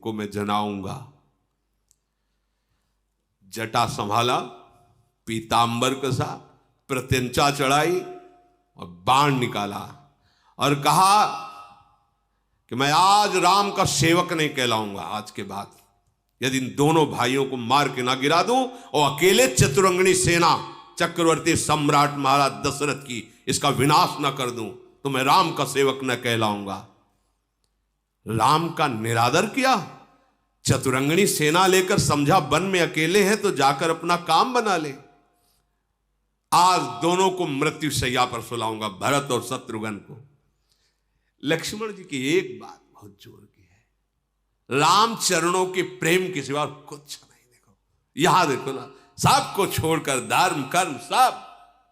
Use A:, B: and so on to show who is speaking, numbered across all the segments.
A: को मैं जनाऊंगा। जटा संभाला, पीतांबर कसा, प्रत्यंचा चढ़ाई और बाण निकाला और कहा कि मैं आज राम का सेवक नहीं कहलाऊंगा। आज के बाद यदि इन दोनों भाइयों को मार के ना गिरा दूं और अकेले चतुरंगनी सेना चक्रवर्ती सम्राट महाराज दशरथ की इसका विनाश ना कर दूं तो मैं राम का सेवक न कहलाऊंगा। राम का निरादर किया, चतुरंगनी सेना लेकर समझा वन में अकेले हैं तो जाकर अपना काम बना ले। आज दोनों को मृत्यु शैया पर सुलाऊंगा, भरत और शत्रुघ्न को। लक्ष्मण जी की एक बात बहुत जोर की है, राम चरणों के प्रेम के सिवा कुछ नहीं। देखो यहां देखो ना, सबको छोड़कर धर्म कर्म सब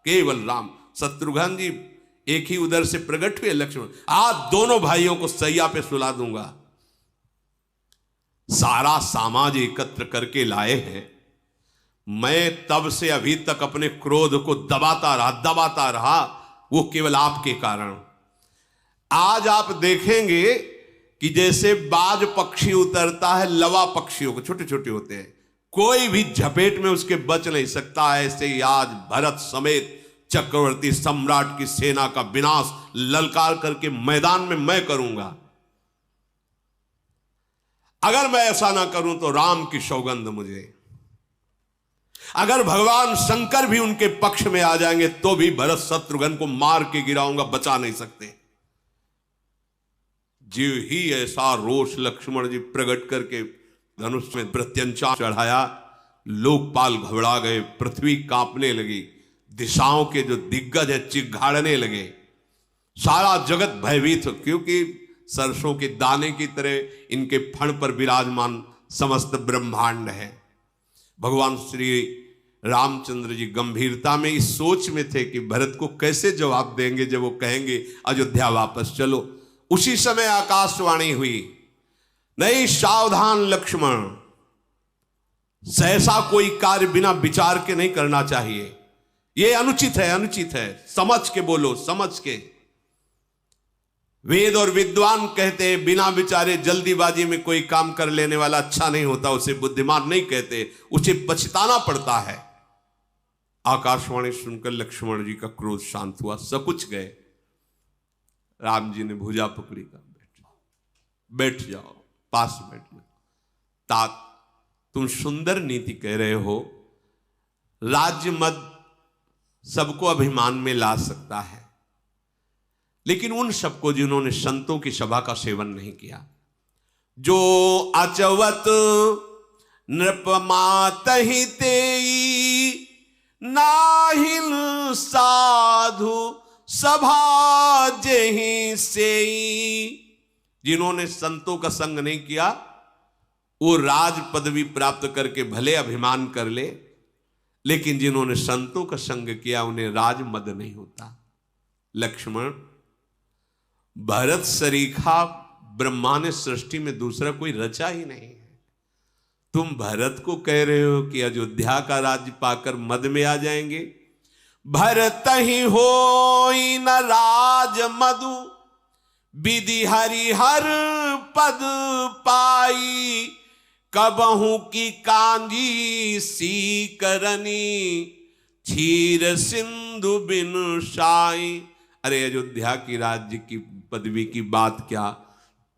A: केवल राम। शत्रुघ्न जी एक ही उदर से प्रकट हुए लक्ष्मण, आज दोनों भाइयों को सैया पे सुला दूंगा। सारा समाज एकत्र करके लाए हैं। मैं तब से अभी तक अपने क्रोध को दबाता रहा, वो केवल आपके कारण। आज आप देखेंगे कि जैसे बाज पक्षी उतरता है, लवा पक्षियों को छोटे छोटे होते हैं, कोई भी झपेट में उसके बच नहीं सकता। ऐसे ही आज भरत समेत चक्रवर्ती सम्राट की सेना का विनाश ललकार करके मैदान में मैं करूंगा। अगर मैं ऐसा ना करूं तो राम की सौगंध मुझे। अगर भगवान शंकर भी उनके पक्ष में आ जाएंगे तो भी भरत शत्रुघ्न को मार के गिराऊंगा, बचा नहीं सकते। जीव ही ऐसा रोष लक्ष्मण जी प्रकट करके धनुष में प्रत्यंचा चढ़ाया, लोकपाल घबरा गए, पृथ्वी कांपने लगी, दिशाओं के जो दिग्गज है चिघाड़ने लगे, सारा जगत भयभीत, क्योंकि सरसों के दाने की तरह इनके फण पर विराजमान समस्त ब्रह्मांड है। भगवान श्री रामचंद्र जी गंभीरता में इस सोच में थे कि भरत को कैसे जवाब देंगे जब वो कहेंगे अयोध्या वापस चलो। उसी समय आकाशवाणी हुई, नहीं सावधान लक्ष्मण, सहसा कोई कार्य बिना विचार के नहीं करना चाहिए। ये अनुचित है, अनुचित है, समझ के बोलो, समझ के। वेद और विद्वान कहते हैं बिना विचारे जल्दीबाजी में कोई काम कर लेने वाला अच्छा नहीं होता, उसे बुद्धिमान नहीं कहते, उसे पछताना पड़ता है। आकाशवाणी सुनकर लक्ष्मण जी का क्रोध शांत हुआ, सकुच गए। राम जी ने भुजा पकड़ी, का बैठ जाओ, पास बैठ जाओ। तात तुम सुंदर नीति कह रहे हो, राज्य मद सबको अभिमान में ला सकता है, लेकिन उन सबको जिन्होंने संतों की सभा का सेवन नहीं किया, जो अचवत नृपमातहि तेई नाहिल साधु सभा जेहि सेई। जिन्होंने संतों का संग नहीं किया वो राज पदवी प्राप्त करके भले अभिमान कर ले, लेकिन जिन्होंने संतों का संग किया उन्हें राज मद नहीं होता। लक्ष्मण, भरत सरीखा ब्रह्मा ने सृष्टि में दूसरा कोई रचा ही नहीं है। तुम भरत को कह रहे हो कि अयोध्या का राज्य पाकर मद में आ जाएंगे। भरत ही होई न राज मधु, विधि हरिहर पद पाई, कबहू की कांजी सी करनी, क्षीर सिंधु बिनु साई। अरे अयोध्या की राज्य की पदवी की बात क्या,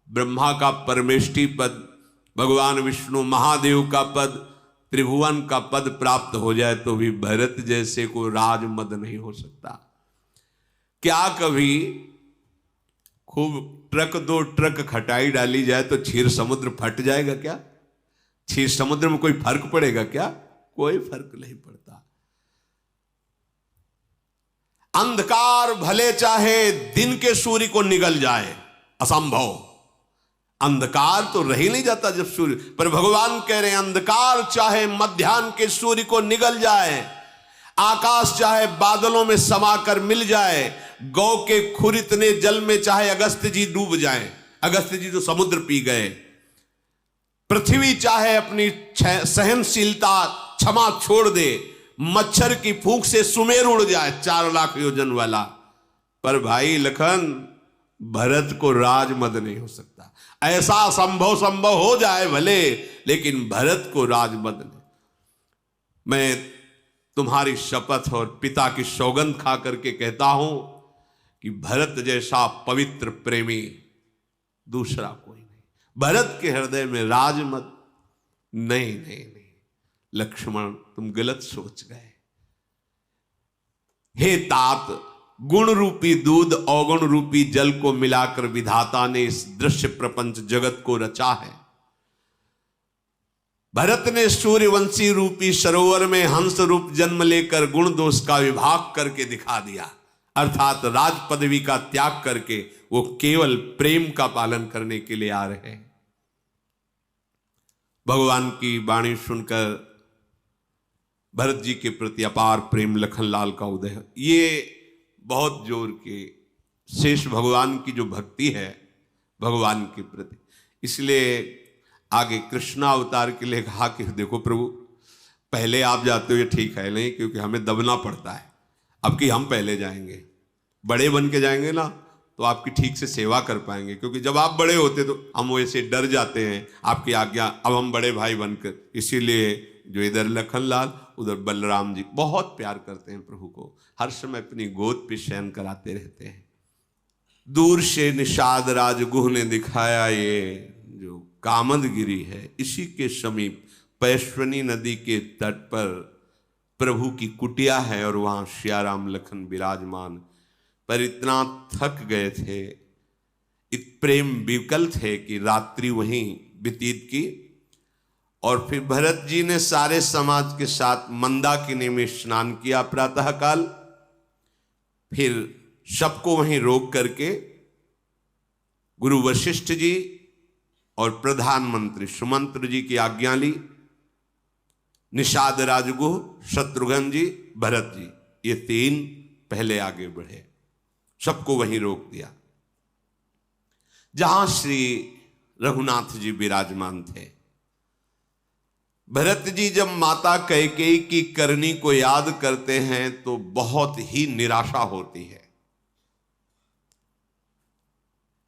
A: ब्रह्मा का परमेष्ठी पद, भगवान विष्णु महादेव का पद, त्रिभुवन का पद प्राप्त हो जाए तो भी भरत जैसे को राजमद नहीं हो सकता। क्या कभी खूब ट्रक दो ट्रक खटाई डाली जाए तो क्षीर समुद्र फट जाएगा क्या? क्षीर समुद्र में कोई फर्क पड़ेगा क्या? कोई फर्क नहीं पड़ता। अंधकार भले चाहे दिन के सूर्य को निगल जाए, असंभव। अंधकार तो रह ही नहीं जाता जब सूर्य, पर भगवान कह रहे हैं अंधकार चाहे मध्याह्न के सूर्य को निगल जाए, आकाश चाहे बादलों में समाकर मिल जाए, गौ के खुरितने जल में चाहे अगस्त जी डूब जाएं, अगस्त जी तो समुद्र पी गए, पृथ्वी चाहे अपनी सहनशीलता क्षमा छोड़ दे, मच्छर की फूंक से सुमेर उड़ जाए 4 लाख योजन वाला, पर भाई लखन भरत को राजमद नहीं हो सकता। ऐसा संभव हो जाए भले, लेकिन भरत को राजमद नहीं। मैं तुम्हारी शपथ और पिता की सौगंध खा करके कहता हूं कि भरत जैसा पवित्र प्रेमी दूसरा कोई नहीं। भरत के हृदय में राजमद नहीं नहीं नहीं। लक्ष्मण तुम गलत सोच गए। हे तात, गुण रूपी दूध अवगुण रूपी जल को मिलाकर विधाता ने इस दृश्य प्रपंच जगत को रचा है। भरत ने सूर्यवंशी रूपी सरोवर में हंस रूप जन्म लेकर गुण दोष का विभाग करके दिखा दिया, अर्थात राज पदवी का त्याग करके वो केवल प्रेम का पालन करने के लिए आ रहे हैं। भगवान की वाणी सुनकर भरत जी के प्रति अपार प्रेम लखनलाल का उदय। ये बहुत जोर के शेष भगवान की जो भक्ति है भगवान के प्रति, इसलिए आगे कृष्णा अवतार के लिए कहा कि देखो प्रभु, पहले आप जाते हो ये ठीक है नहीं, क्योंकि हमें दबना पड़ता है। अब कि हम पहले जाएंगे, बड़े बन के जाएंगे ना तो आपकी ठीक से सेवा कर पाएंगे, क्योंकि जब आप बड़े होते तो हम वैसे डर जाते हैं आपकी आज्ञा। अब हम बड़े भाई बनकर, इसीलिए जो इधर लखनलाल उधर बलराम जी बहुत प्यार करते हैं प्रभु को, हर समय अपनी गोद पे शयन कराते रहते हैं। दूर से निषाद राजगुह ने दिखाया ये जो कामदगिरी है, इसी के समीप पैश्वनी नदी के तट पर प्रभु की कुटिया है और वहां श्याराम लखन विराजमान। पर इतना थक गए थे, इत प्रेम विकल थे कि रात्रि वहीं व्यतीत की। और फिर भरत जी ने सारे समाज के साथ मंदाकिनी में स्नान किया प्रातःकाल। फिर सबको वहीं रोक करके गुरु वशिष्ठ जी और प्रधानमंत्री सुमंत्र जी की आज्ञा ली। निषाद राजगुह, शत्रुघ्न जी, भरत जी, ये तीन पहले आगे बढ़े, सबको वहीं रोक दिया जहां श्री रघुनाथ जी विराजमान थे। भरत जी जब माता कैकेयी की करनी को याद करते हैं तो बहुत ही निराशा होती है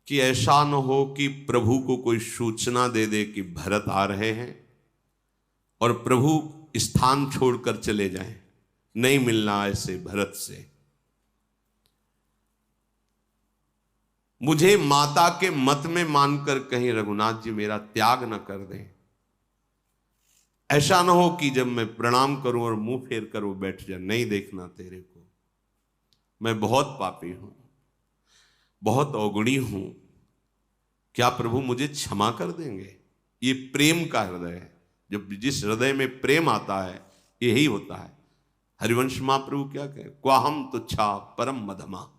A: कि ऐसा न हो कि प्रभु को कोई सूचना दे दे कि भरत आ रहे हैं और प्रभु स्थान छोड़कर चले जाएं, नहीं मिलना ऐसे भरत से। मुझे माता के मत में मानकर कहीं रघुनाथ जी मेरा त्याग न कर दें। ऐसा न हो कि जब मैं प्रणाम करूं और मुंह फेर कर वो बैठ जाए, नहीं देखना तेरे को, मैं बहुत पापी हूं, बहुत अवगुणी हूं, क्या प्रभु मुझे क्षमा कर देंगे? ये प्रेम का हृदय है। जब जिस हृदय में प्रेम आता है यही होता है। हरिवंश महाप्रभु क्या कहे, क्वाहम तुच्छा परम मधमा।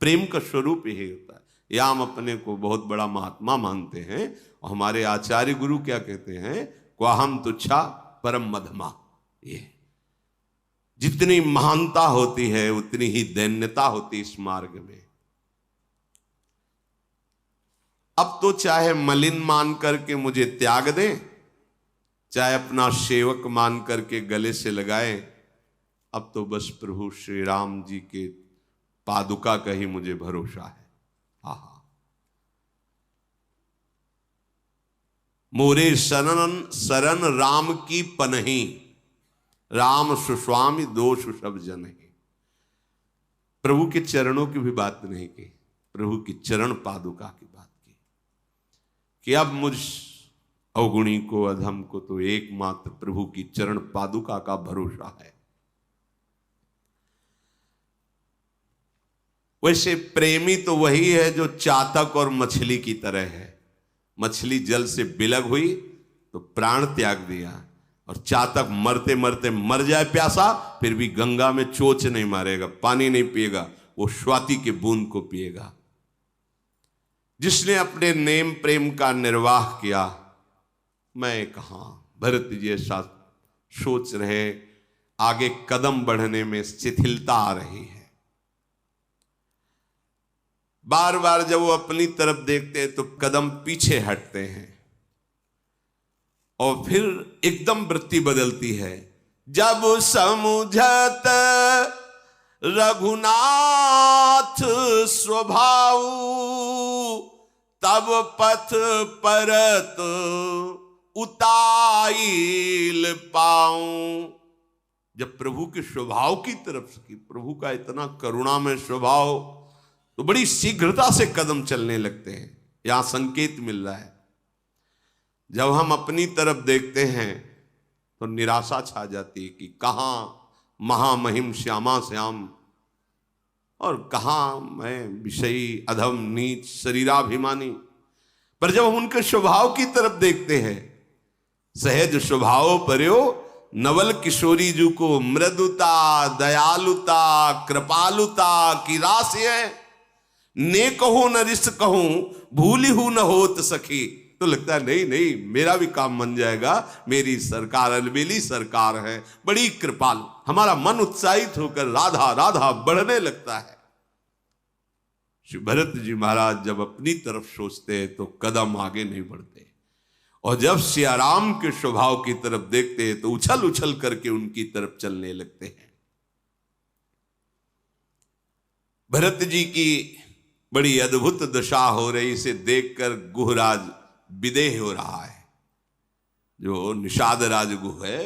A: प्रेम का स्वरूप यही होता है। या हम अपने को बहुत बड़ा महात्मा मानते हैं और हमारे आचार्य गुरु क्या कहते हैं, क्वाहम तुच्छा परम मधमा। ये जितनी महानता होती है उतनी ही दैन्यता होती इस मार्ग में। अब तो चाहे मलिन मान करके मुझे त्याग दें, चाहे अपना सेवक मान करके गले से लगाएं, अब तो बस प्रभु श्री राम जी के पादुका का ही मुझे भरोसा है। आहा, मोरे शरण राम की पनही, राम सुस्वामी दोष सब जनहि। प्रभु के चरणों की भी बात नहीं की, प्रभु की चरण पादुका की बात की कि अब मुझ अवगुणी को, अधम को तो एकमात्र प्रभु की चरण पादुका का भरोसा है। वैसे प्रेमी तो वही है जो चातक और मछली की तरह है। मछली जल से बिलग हुई तो प्राण त्याग दिया, और चातक मरते मरते मर जाए प्यासा फिर भी गंगा में चोच नहीं मारेगा, पानी नहीं पिएगा, वो स्वाति के बूंद को पिएगा। जिसने अपने नेम प्रेम का निर्वाह किया, मैं कहां, भरत जी ऐसा सोच रहे, आगे कदम बढ़ने में शिथिलता आ रही है। बार बार जब वो अपनी तरफ देखते हैं तो कदम पीछे हटते हैं और फिर एकदम वृत्ति बदलती है। जब समुझत रघुनाथ नाथ स्वभाव, तब पथ परत उताइल पाऊं। जब प्रभु के स्वभाव की तरफ से, प्रभु का इतना करुणामय स्वभाव, तो बड़ी शीघ्रता से कदम चलने लगते हैं। यहां संकेत मिल रहा है, जब हम अपनी तरफ देखते हैं तो निराशा छा जाती है कि कहां महामहिम श्यामा श्याम, और कहां मैं विषयी अधम नीच शरीराभिमानी। पर जब हम उनके स्वभाव की तरफ देखते हैं, सहज स्वभाव पर्यो नवल किशोरी जू को मृदुता दयालुता कृपालुता की राशि है, ने कहो न रिस कहूं भूली हूं न होत सखी। तो लगता है नहीं नहीं, मेरा भी काम बन जाएगा, मेरी सरकार अलबेली सरकार है, बड़ी कृपालु। हमारा मन उत्साहित होकर राधा राधा बढ़ने लगता है। श्री भरत जी महाराज जब अपनी तरफ सोचते हैं तो कदम आगे नहीं बढ़ते, और जब सियाराम के स्वभाव की तरफ देखते हैं तो उछल उछल करके उनकी तरफ चलने लगते हैं। भरत जी की बड़ी अद्भुत दशा हो रही, इसे देखकर गुहराज विदेह हो रहा है। जो निषाद राजगुह है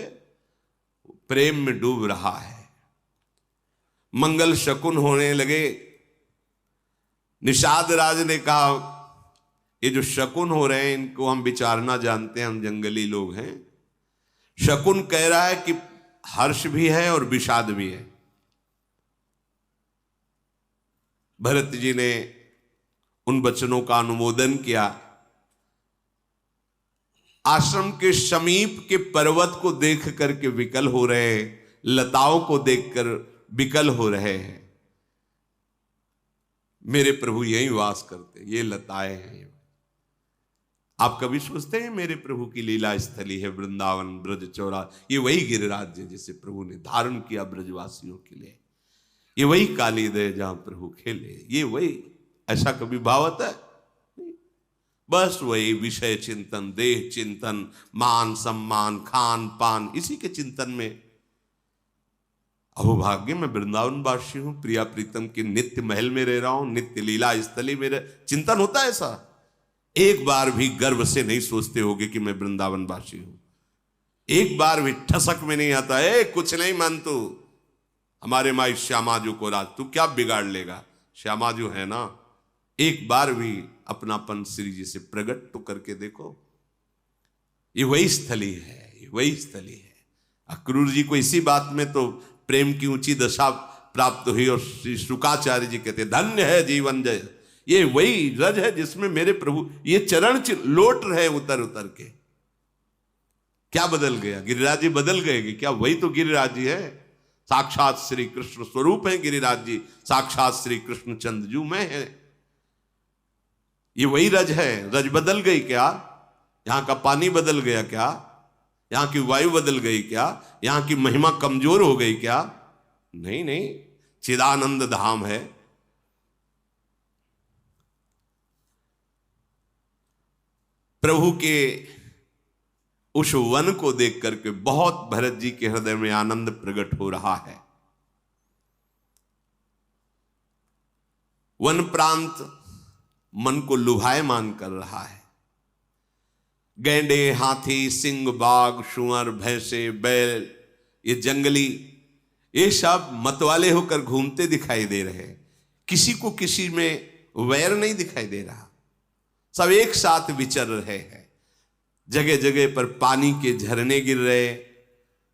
A: प्रेम में डूब रहा है। मंगल शकुन होने लगे। निषाद राज ने कहा, ये जो शकुन हो रहे हैं इनको हम विचारना जानते हैं, हम जंगली लोग हैं। शकुन कह रहा है कि हर्ष भी है और विषाद भी है। भरत जी ने उन वचनों का अनुमोदन किया। आश्रम के समीप के पर्वत को देख करके विकल हो रहे हैं, लताओं को देखकर विकल हो रहे हैं। मेरे प्रभु यहीं वास करते, ये लताएं हैं। आप कभी सोचते हैं मेरे प्रभु की लीला स्थली है वृंदावन ब्रज चौरा, ये वही गिरिराज है जिसे प्रभु ने धारण किया ब्रजवासियों के लिए, ये वही कालीदय जहां प्रभु खेले, ये वही। ऐसा कभी भावत है? बस वही विषय चिंतन, देह चिंतन, मान सम्मान, खान पान, इसी के चिंतन में। अहोभाग्य मैं वृंदावन वासी हूं, प्रिया प्रीतम के नित्य महल में रह रहा हूं, नित्य लीला स्थली में चिंतन होता है ऐसा। एक बार भी गर्व से नहीं सोचते होगे कि मैं वृंदावन वासी हूं। एक बार भी ठसक में नहीं आता है कुछ नहीं मन तू, हमारे माई श्यामाजू को राज तू क्या बिगाड़ लेगा, श्यामाजू है ना। एक बार भी अपनापन श्री जी से प्रकट तो करके देखो। ये वही स्थली है, ये वही स्थली है। अक्रूर जी को इसी बात में तो प्रेम की ऊंची दशा प्राप्त हुई, और श्री शुकाचार्य जी कहते धन्य है जीवन जय, ये वही रज है जिसमें मेरे प्रभु ये चरण लोट रहे उतर उतर के। क्या बदल गया? गिरिराज जी बदल गए कि क्या? वही तो गिरिराज जी है, साक्षात श्री कृष्ण स्वरूप है गिरिराज जी, साक्षात श्री कृष्ण चंद्रजू में है। ये वही रज है। रज बदल गई क्या? यहां का पानी बदल गया क्या? यहां की वायु बदल गई क्या? यहां की महिमा कमजोर हो गई क्या? नहीं नहीं, चिदानंद धाम है। प्रभु के उस वन को देख करके बहुत भरत जी के हृदय में आनंद प्रकट हो रहा है। वन प्रांत मन को लुभायमान कर रहा है। गैंडे, हाथी, सिंह, बाघ, शुअर, भैंसे, बैल, ये जंगली, ये सब मतवाले होकर घूमते दिखाई दे रहे हैं। किसी को किसी में वैर नहीं दिखाई दे रहा, सब एक साथ विचर रहे हैं। जगह जगह पर पानी के झरने गिर रहे,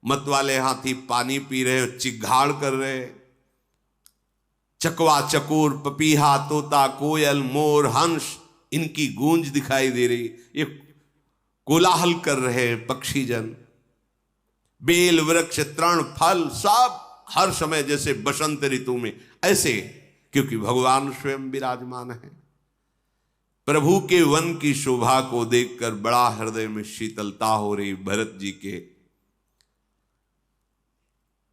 A: मतवाले हाथी पानी पी रहे, चिघाड़ कर रहे। चकवा, चकोर, पपीहा, तोता, कोयल, मोर, हंस, इनकी गूंज दिखाई दे रही। ये कोलाहल कर रहे पक्षी जन। बेल, वृक्ष, तृण, फल सब हर समय जैसे बसंत ऋतु में ऐसे, क्योंकि भगवान स्वयं विराजमान है। प्रभु के वन की शोभा को देखकर बड़ा हृदय में शीतलता हो रही भरत जी के।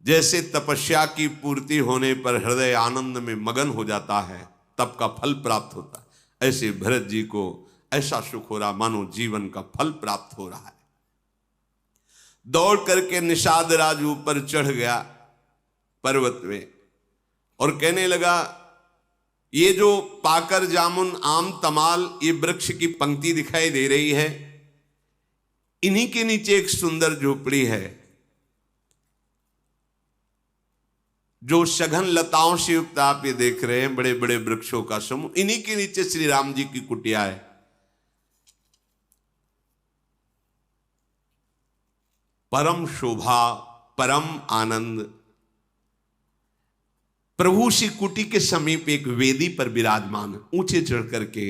A: जैसे तपस्या की पूर्ति होने पर हृदय आनंद में मगन हो जाता है, तप का फल प्राप्त होता है, ऐसे भरत जी को ऐसा सुख हो रहा मानो जीवन का फल प्राप्त हो रहा है। दौड़ करके निषाद राज ऊपर चढ़ गया पर्वत में और कहने लगा ये जो पाकर, जामुन, आम, तमाल, ये वृक्ष की पंक्ति दिखाई दे रही है, इन्हीं के नीचे एक सुंदर झोपड़ी है जो सघन लताओं से युक्त आप ये देख रहे हैं, बड़े बड़े वृक्षों का समूह, इन्हीं के नीचे श्री राम जी की कुटिया है। परम शोभा, परम आनंद। प्रभु श्री कुटी के समीप एक वेदी पर विराजमान है, ऊंचे चढ़ करके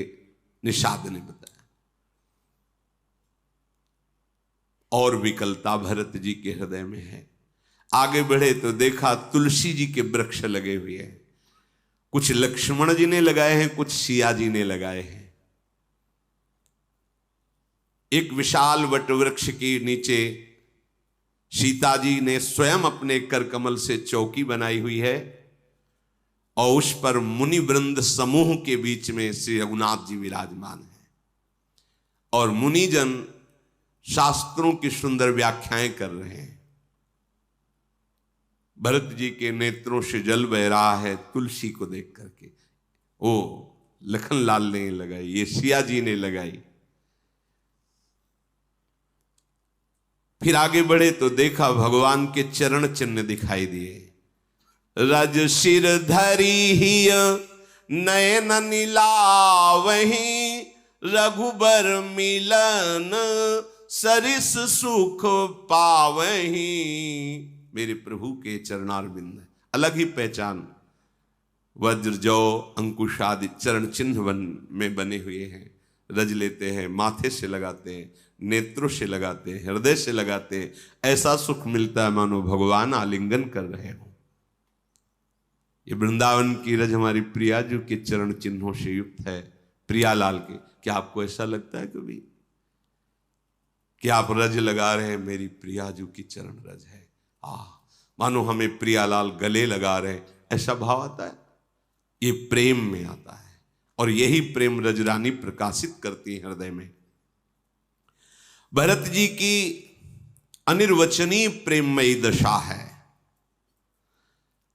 A: निषाद ने बताया। और विकलता भरत जी के हृदय में है। आगे बढ़े तो देखा तुलसी जी के वृक्ष लगे हुए हैं, कुछ लक्ष्मण जी ने लगाए हैं, कुछ सिया जी ने लगाए हैं। एक विशाल वट वृक्ष के नीचे सीता जी ने स्वयं अपने कर कमल से चौकी बनाई हुई है और उस पर मुनि वृंद समूह के बीच में श्री रघुनाथ जी विराजमान है और मुनिजन शास्त्रों की सुंदर व्याख्याएं कर रहे हैं। भरत जी के नेत्रों से जल बह रहा है तुलसी को देख करके। ओ लखन लाल ने लगाई, ये सिया जी ने लगाई। फिर आगे बढ़े तो देखा भगवान के चरण चिन्ह दिखाई दिए। रज सिर धरी ही नयन नीलावही, रघुबर मिलन सरिस सुख पावही। मेरे प्रभु के चरणारविंद अलग ही पहचान। वज्र, जौ, अंकुश आदि चरण चिन्ह में बने हुए हैं। रज लेते हैं, माथे से लगाते हैं, नेत्रों से लगाते हैं, हृदय से लगाते हैं। ऐसा सुख मिलता है मानो भगवान आलिंगन कर रहे हो। ये वृंदावन की रज हमारी प्रियाजू के चरण चिन्हों से युक्त है, प्रियालाल के। क्या आपको ऐसा लगता है कभी कि आप रज लगा रहे हैं? मेरी प्रियाजू की चरण रज है, मानो हमें प्रियालाल गले लगा रहे हैं, ऐसा भाव आता है। ये प्रेम में आता है और यही प्रेम रजरानी प्रकाशित करती है हृदय में। भरत जी की अनिर्वचनीय प्रेममयी दशा है।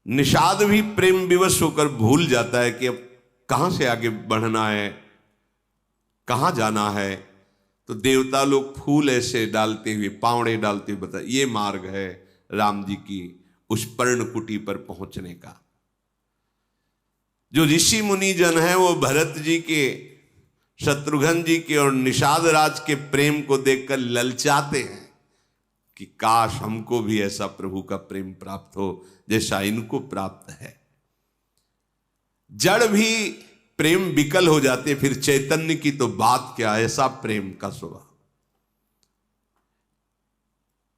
A: निषाद भी प्रेम विवश होकर भूल जाता है कि अब कहां से आगे बढ़ना है, कहां जाना है। तो देवता लोग फूल ऐसे डालते हुए, पावड़े डालते हुए बताए ये मार्ग है राम जी की उस पर्णकुटी पर पहुंचने का। जो ऋषि मुनि जन है वो भरत जी के, शत्रुघ्न जी के और निषाद राज के प्रेम को देखकर ललचाते हैं कि काश हमको भी ऐसा प्रभु का प्रेम प्राप्त हो जैसा इनको प्राप्त है। जड़ भी प्रेम विकल हो जाते, फिर चैतन्य की तो बात क्या, ऐसा प्रेम का स्वभाव।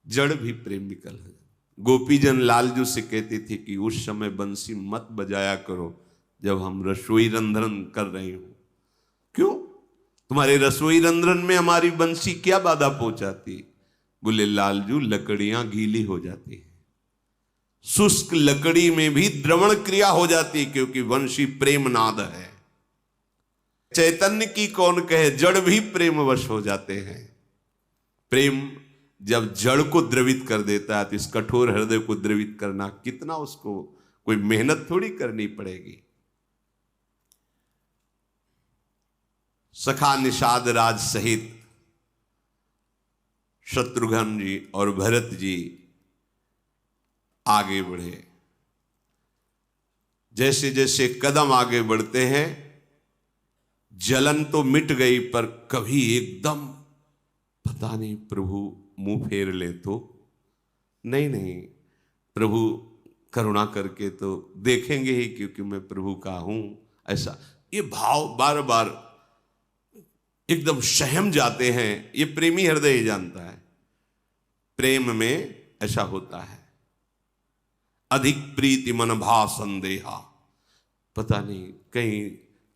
A: जड़ भी प्रेम विकल हो जाते। गोपीजन लालजू से कहती थी कि उस समय बंसी मत बजाया करो जब हम रसोई रंधन कर रहे हो। क्यों? तुम्हारे रसोई रंधन में हमारी बंसी क्या बाधा पहुंचाती? बोले लालजू लकड़ियां गीली हो जाती है, शुष्क लकड़ी में भी द्रवण क्रिया हो जाती है क्योंकि वंशी प्रेम नाद है। चैतन्य की कौन कहे, जड़ भी प्रेमवश हो जाते हैं। प्रेम जब जड़ को द्रवित कर देता है तो इस कठोर हृदय को द्रवित करना कितना, उसको कोई मेहनत थोड़ी करनी पड़ेगी। सखा निषाद राज सहित शत्रुघ्न जी और भरत जी आगे बढ़े। जैसे जैसे कदम आगे बढ़ते हैं जलन तो मिट गई, पर कभी एकदम पता नहीं प्रभु मुंह फेर ले तो नहीं, प्रभु करुणा करके तो देखेंगे ही क्योंकि मैं प्रभु का हूं, ऐसा ये भाव बार बार एकदम सहम जाते हैं। ये प्रेमी हृदय ही जानता है, प्रेम में ऐसा होता है। अधिक प्रीति मन भा संदेहा, पता नहीं कहीं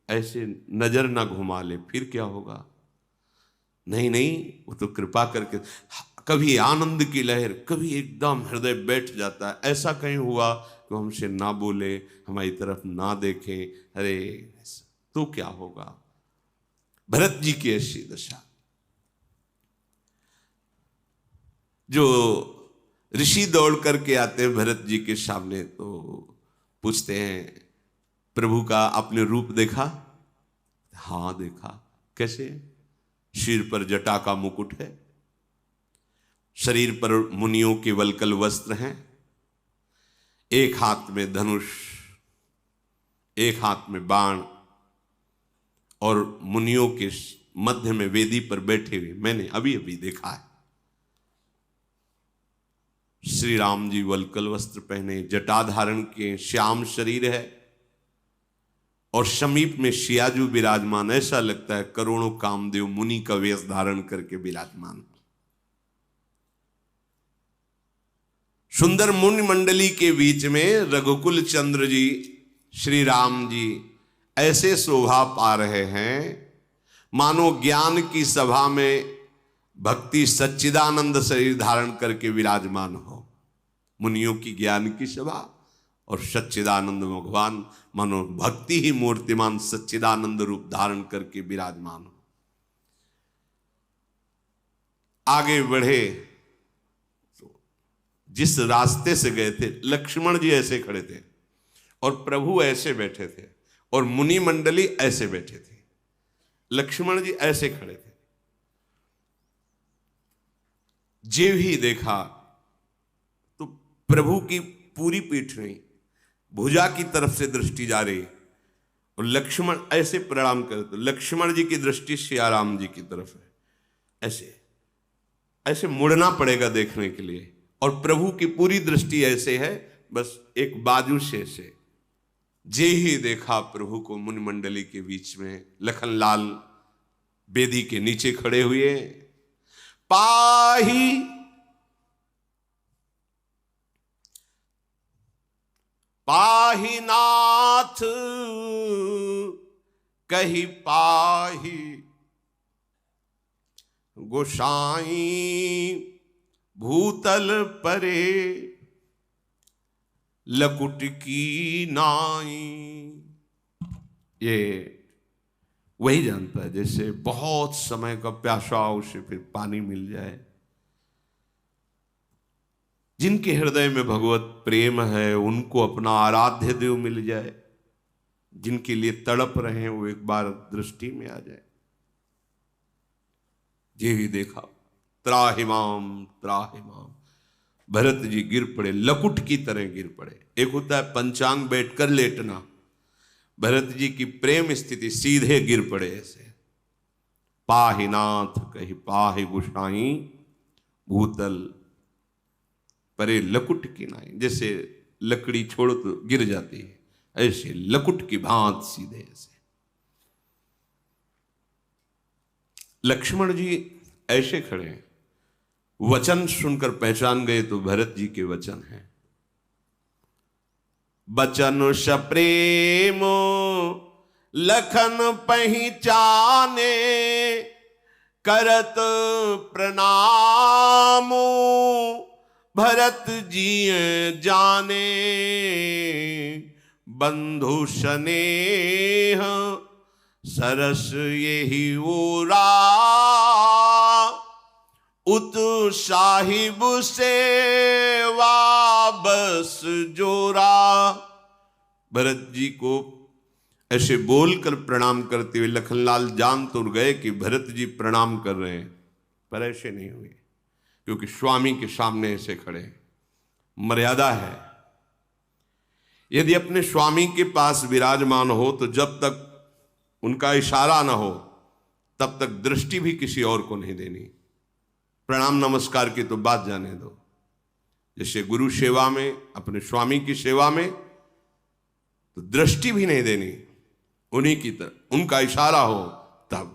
A: ऐसे नजर ना घुमा ले फिर क्या होगा। नहीं, वो तो कृपा करके कभी आनंद की लहर, कभी एकदम हृदय बैठ जाता है। ऐसा कहीं हुआ कि हमसे ना बोले, हमारी तरफ ना देखे, अरे तो क्या होगा। भरत जी की ऐसी दशा। जो ऋषि दौड़ करके आते हैं भरत जी के सामने तो पूछते हैं प्रभु का आपने रूप देखा? हां देखा। कैसे? सिर पर जटा का मुकुट है, शरीर पर मुनियों के वल्कल वस्त्र हैं, एक हाथ में धनुष, एक हाथ में बाण, और मुनियों के मध्य में वेदी पर बैठे हुए मैंने अभी अभी देखा है। श्री राम जी वल्कल वस्त्र पहने, जटा धारण किए, श्याम शरीर है, और समीप में शियाजू विराजमान। ऐसा लगता है करोड़ों कामदेव मुनि का वेश धारण करके विराजमान। सुंदर मुनि मंडली के बीच में रघुकुल चंद्र जी श्री राम जी ऐसे शोभा पा रहे हैं मानो ज्ञान की सभा में भक्ति सच्चिदानंद शरीर धारण करके विराजमान हो। मुनियों की ज्ञान की सभा और सच्चिदानंद भगवान मानो भक्ति ही मूर्तिमान सच्चिदानंद रूप धारण करके विराजमान हो। आगे बढ़े तो जिस रास्ते से गए थे, लक्ष्मण जी ऐसे खड़े थे और प्रभु ऐसे बैठे थे और मुनि मंडली ऐसे बैठे थे। लक्ष्मण जी ऐसे खड़े थे। जे ही देखा तो प्रभु की पूरी पीठ नहीं, भुजा की तरफ से दृष्टि जा रही और लक्ष्मण ऐसे प्रणाम करते। तो लक्ष्मण जी की दृष्टि सियाराम जी की तरफ है। ऐसे ऐसे मुड़ना पड़ेगा देखने के लिए, और प्रभु की पूरी दृष्टि ऐसे है, बस एक बाजू से ऐसे। जे ही देखा प्रभु को मुनि मंडली के बीच में लखनलाल बेदी के नीचे खड़े हुए। पाही पाही नाथ कही पाही गोसाई भूतल परे लकुट की नाई। ये वही जानता है जैसे बहुत समय का प्यासा उसे फिर पानी मिल जाए। जिनके हृदय में भगवत प्रेम है उनको अपना आराध्य देव मिल जाए, जिनके लिए तड़प रहे हैं वो एक बार दृष्टि में आ जाए। ये ही देखा, त्राहिमाम त्राहिमाम, भरत जी गिर पड़े, लकुट की तरह गिर पड़े। एक होता है पंचांग बैठकर लेटना, भरत जी की प्रेम स्थिति सीधे गिर पड़े ऐसे। पाहि नाथ कही पाहि गुसाई भूतल परे लकुट की नाई। जैसे लकड़ी छोड़ो तो गिर जाती है, ऐसे लकुट की भांत सीधे ऐसे। लक्ष्मण जी ऐसे खड़े हैं, वचन सुनकर पहचान गए तो भरत जी के वचन हैं। बचन सप्रेम लखन पहचाने करत प्रणाम भरत जी जाने बंधु स्नेह सरस यही ओरा उत साहिब सेवा बस जोरा। भरत जी को ऐसे बोलकर प्रणाम करते हुए लखनलाल जान तो गए कि भरत जी प्रणाम कर रहे हैं, पर ऐसे नहीं हुए क्योंकि स्वामी के सामने ऐसे खड़े। मर्यादा है, यदि अपने स्वामी के पास विराजमान हो तो जब तक उनका इशारा ना हो तब तक दृष्टि भी किसी और को नहीं देनी। प्रणाम नमस्कार की तो बात जाने दो। जैसे गुरु सेवा में, अपने स्वामी की सेवा में तो दृष्टि भी नहीं देनी, उन्हीं की तरफ उनका इशारा हो तब।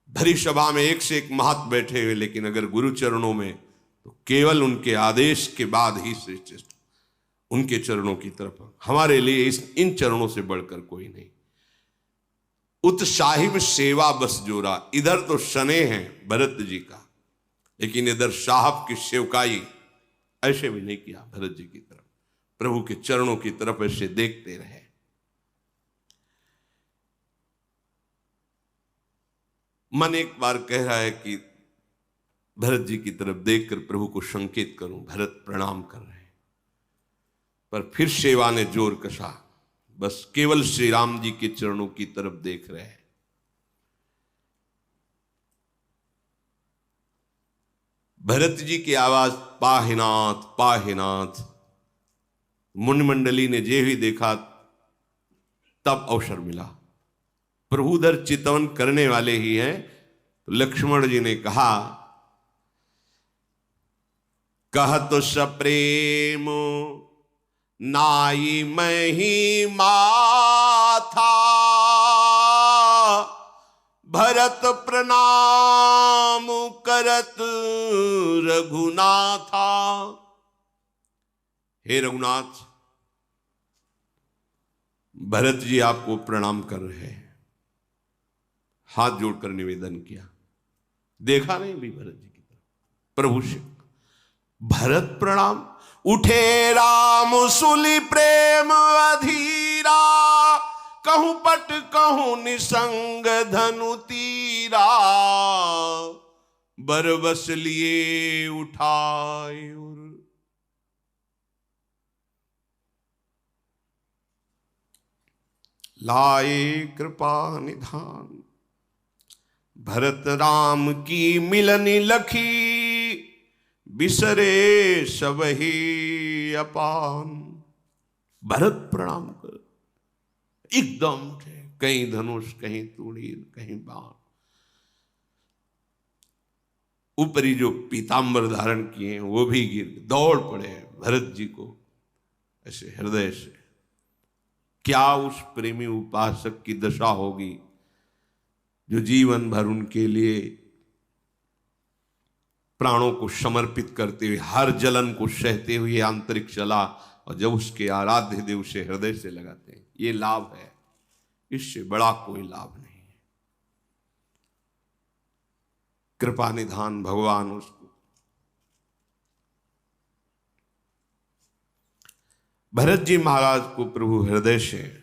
A: भरी सभा में एक से एक महत बैठे हुए, लेकिन अगर गुरु चरणों में तो केवल उनके आदेश के बाद ही श्रेष्ठ उनके चरणों की तरफ। हमारे लिए इन चरणों से बढ़कर कोई नहीं। उत साहिब सेवा बस जोरा। इधर तो स्नेह है भरत जी का, लेकिन इधर साहब की सेवकाई ऐसे भी नहीं किया। भरत जी की तरफ, प्रभु के चरणों की तरफ ऐसे देखते रहे। मन एक बार कह रहा है कि भरत जी की तरफ देखकर प्रभु को संकेत करूं, भरत प्रणाम कर रहे हैं, पर फिर सेवा ने जोर कसा। बस केवल श्री राम जी के चरणों की तरफ देख रहे हैं। भरत जी की आवाज पाहिनाथ पाहिनाथ, मुनि मंडली ने जे ही देखा तब अवसर मिला। प्रभु उधर चितवन करने वाले ही हैं, तो लक्ष्मण जी ने कहा, कहत सप्रेम नाई मही माथा, भरत प्रणाम करत रघुनाथा। हे रघुनाथ, भरत जी आपको प्रणाम कर रहे हैं। हाथ जोड़कर निवेदन किया, देखा नहीं भी भरत जी की तरफ। प्रभु से भरत प्रणाम, उठे राम सुली प्रेम अधीरा, कहूं पट कहूं निसंग धनु तीरा, बरबस लिए उठाए लाए कृपा निधान। भरत राम की मिलनी लखी, बिसरे सबही अपान। भरत प्रणाम कर, एकदम से कहीं धनुष, कहीं तूणीर, कहीं बाण, ऊपरी जो पीतांबर धारण किए हैं वो भी गिर दौड़ पड़े भरत जी को ऐसे हृदय से। क्या उस प्रेमी उपासक की दशा होगी जो जीवन भर उनके लिए प्राणों को समर्पित करते हुए, हर जलन को सहते हुए आंतरिक चला, और जब उसके आराध्य देव से हृदय से लगाते हैं। ये लाभ है, इससे बड़ा कोई लाभ नहीं है। कृपा निधान भगवान उसको। भरत जी महाराज को प्रभु हृदय से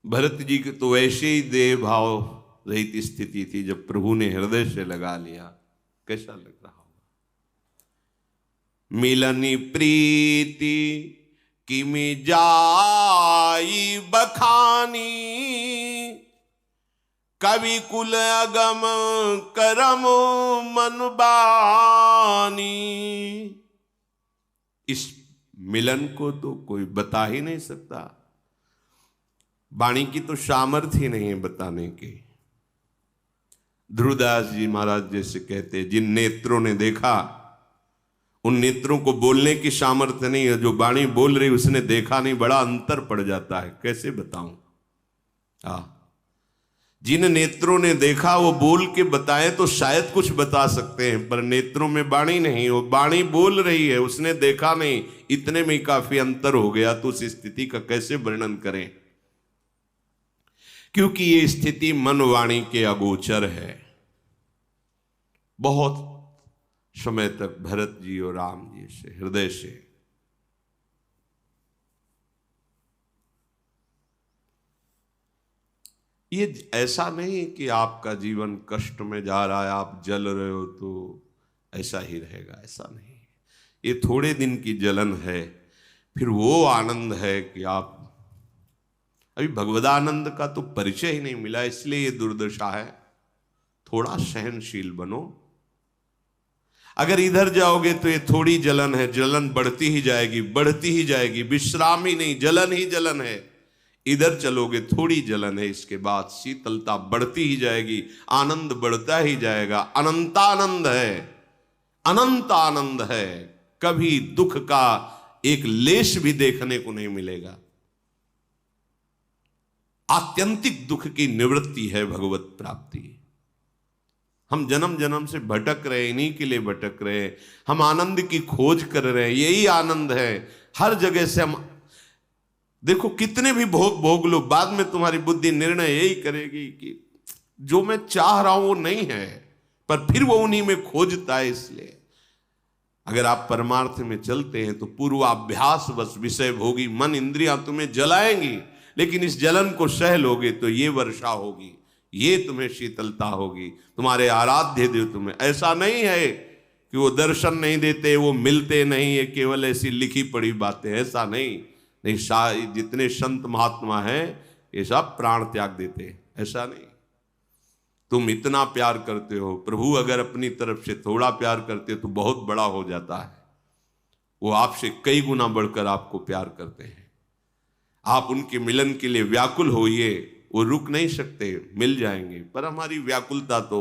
A: भरत जी की तो वैसे ही देह भाव रहित स्थिति थी, जब प्रभु ने हृदय से लगा लिया कैसा लग रहा होगा। मिलनी प्रीति किमि जाई बखानी, कवि कुल अगम करम मन बानी। इस मिलन को तो कोई बता ही नहीं सकता, वाणी की तो सामर्थ्य नहीं है बताने की। ध्रुवदास जी महाराज जैसे कहते, जिन नेत्रों ने देखा उन नेत्रों को बोलने की सामर्थ्य नहीं है, जो वाणी बोल रही उसने देखा नहीं, बड़ा अंतर पड़ जाता है। कैसे बताऊं? जिन नेत्रों ने देखा वो बोल के बताए तो शायद कुछ बता सकते हैं, पर नेत्रों में वाणी नहीं, वो वाणी बोल रही है, उसने देखा नहीं, इतने में काफी अंतर हो गया। तो उस स्थिति का कैसे वर्णन करें, क्योंकि ये स्थिति मन वाणी के अगोचर है। बहुत समय तक भरत जी और राम जी से हृदय से ये ऐसा नहीं है कि आपका जीवन कष्ट में जा रहा है, आप जल रहे हो तो ऐसा ही रहेगा, ऐसा नहीं। ये थोड़े दिन की जलन है, फिर वो आनंद है कि आप अभी भगवदानंद का तो परिचय ही नहीं मिला, इसलिए ये दुर्दशा है। थोड़ा सहनशील बनो। अगर इधर जाओगे तो ये थोड़ी जलन है, जलन बढ़ती ही जाएगी, बढ़ती ही जाएगी, विश्राम ही नहीं, जलन ही जलन है। इधर चलोगे थोड़ी जलन है, इसके बाद शीतलता बढ़ती ही जाएगी, आनंद बढ़ता ही जाएगा। अनंतानंद है, अनंत आनंद है, कभी दुख का एक लेश भी देखने को नहीं मिलेगा। आत्यंतिक दुख की निवृत्ति है भगवत प्राप्ति। हम जन्म जन्म से भटक रहे, इन्हीं के लिए भटक रहे, हम आनंद की खोज कर रहे हैं, यही आनंद है। हर जगह से हम देखो, कितने भी भोग लो, बाद में तुम्हारी बुद्धि निर्णय यही करेगी कि जो मैं चाह रहा हूं वो नहीं है, पर फिर वो उन्हीं में खोजता है। इसलिए अगर आप परमार्थ में चलते हैं तो पूर्वाभ्यास बस विषय भोगी मन इंद्रियां तुम्हें जलाएंगी, लेकिन इस जलन को सह लोगे तो ये वर्षा होगी, ये तुम्हें शीतलता होगी, तुम्हारे आराध्य देव तुम्हें। ऐसा नहीं है कि वो दर्शन नहीं देते, वो मिलते नहीं है, केवल ऐसी लिखी पड़ी बातें, ऐसा नहीं। जितने संत महात्मा हैं ये सब प्राण त्याग देते हैं, ऐसा नहीं। तुम इतना प्यार करते हो, प्रभु अगर अपनी तरफ से थोड़ा प्यार करते तो बहुत बड़ा हो जाता है, वो आपसे कई गुना बढ़कर आपको प्यार करते हैं। आप उनके मिलन के लिए व्याकुल होइए, वो रुक नहीं सकते, मिल जाएंगे। पर हमारी व्याकुलता तो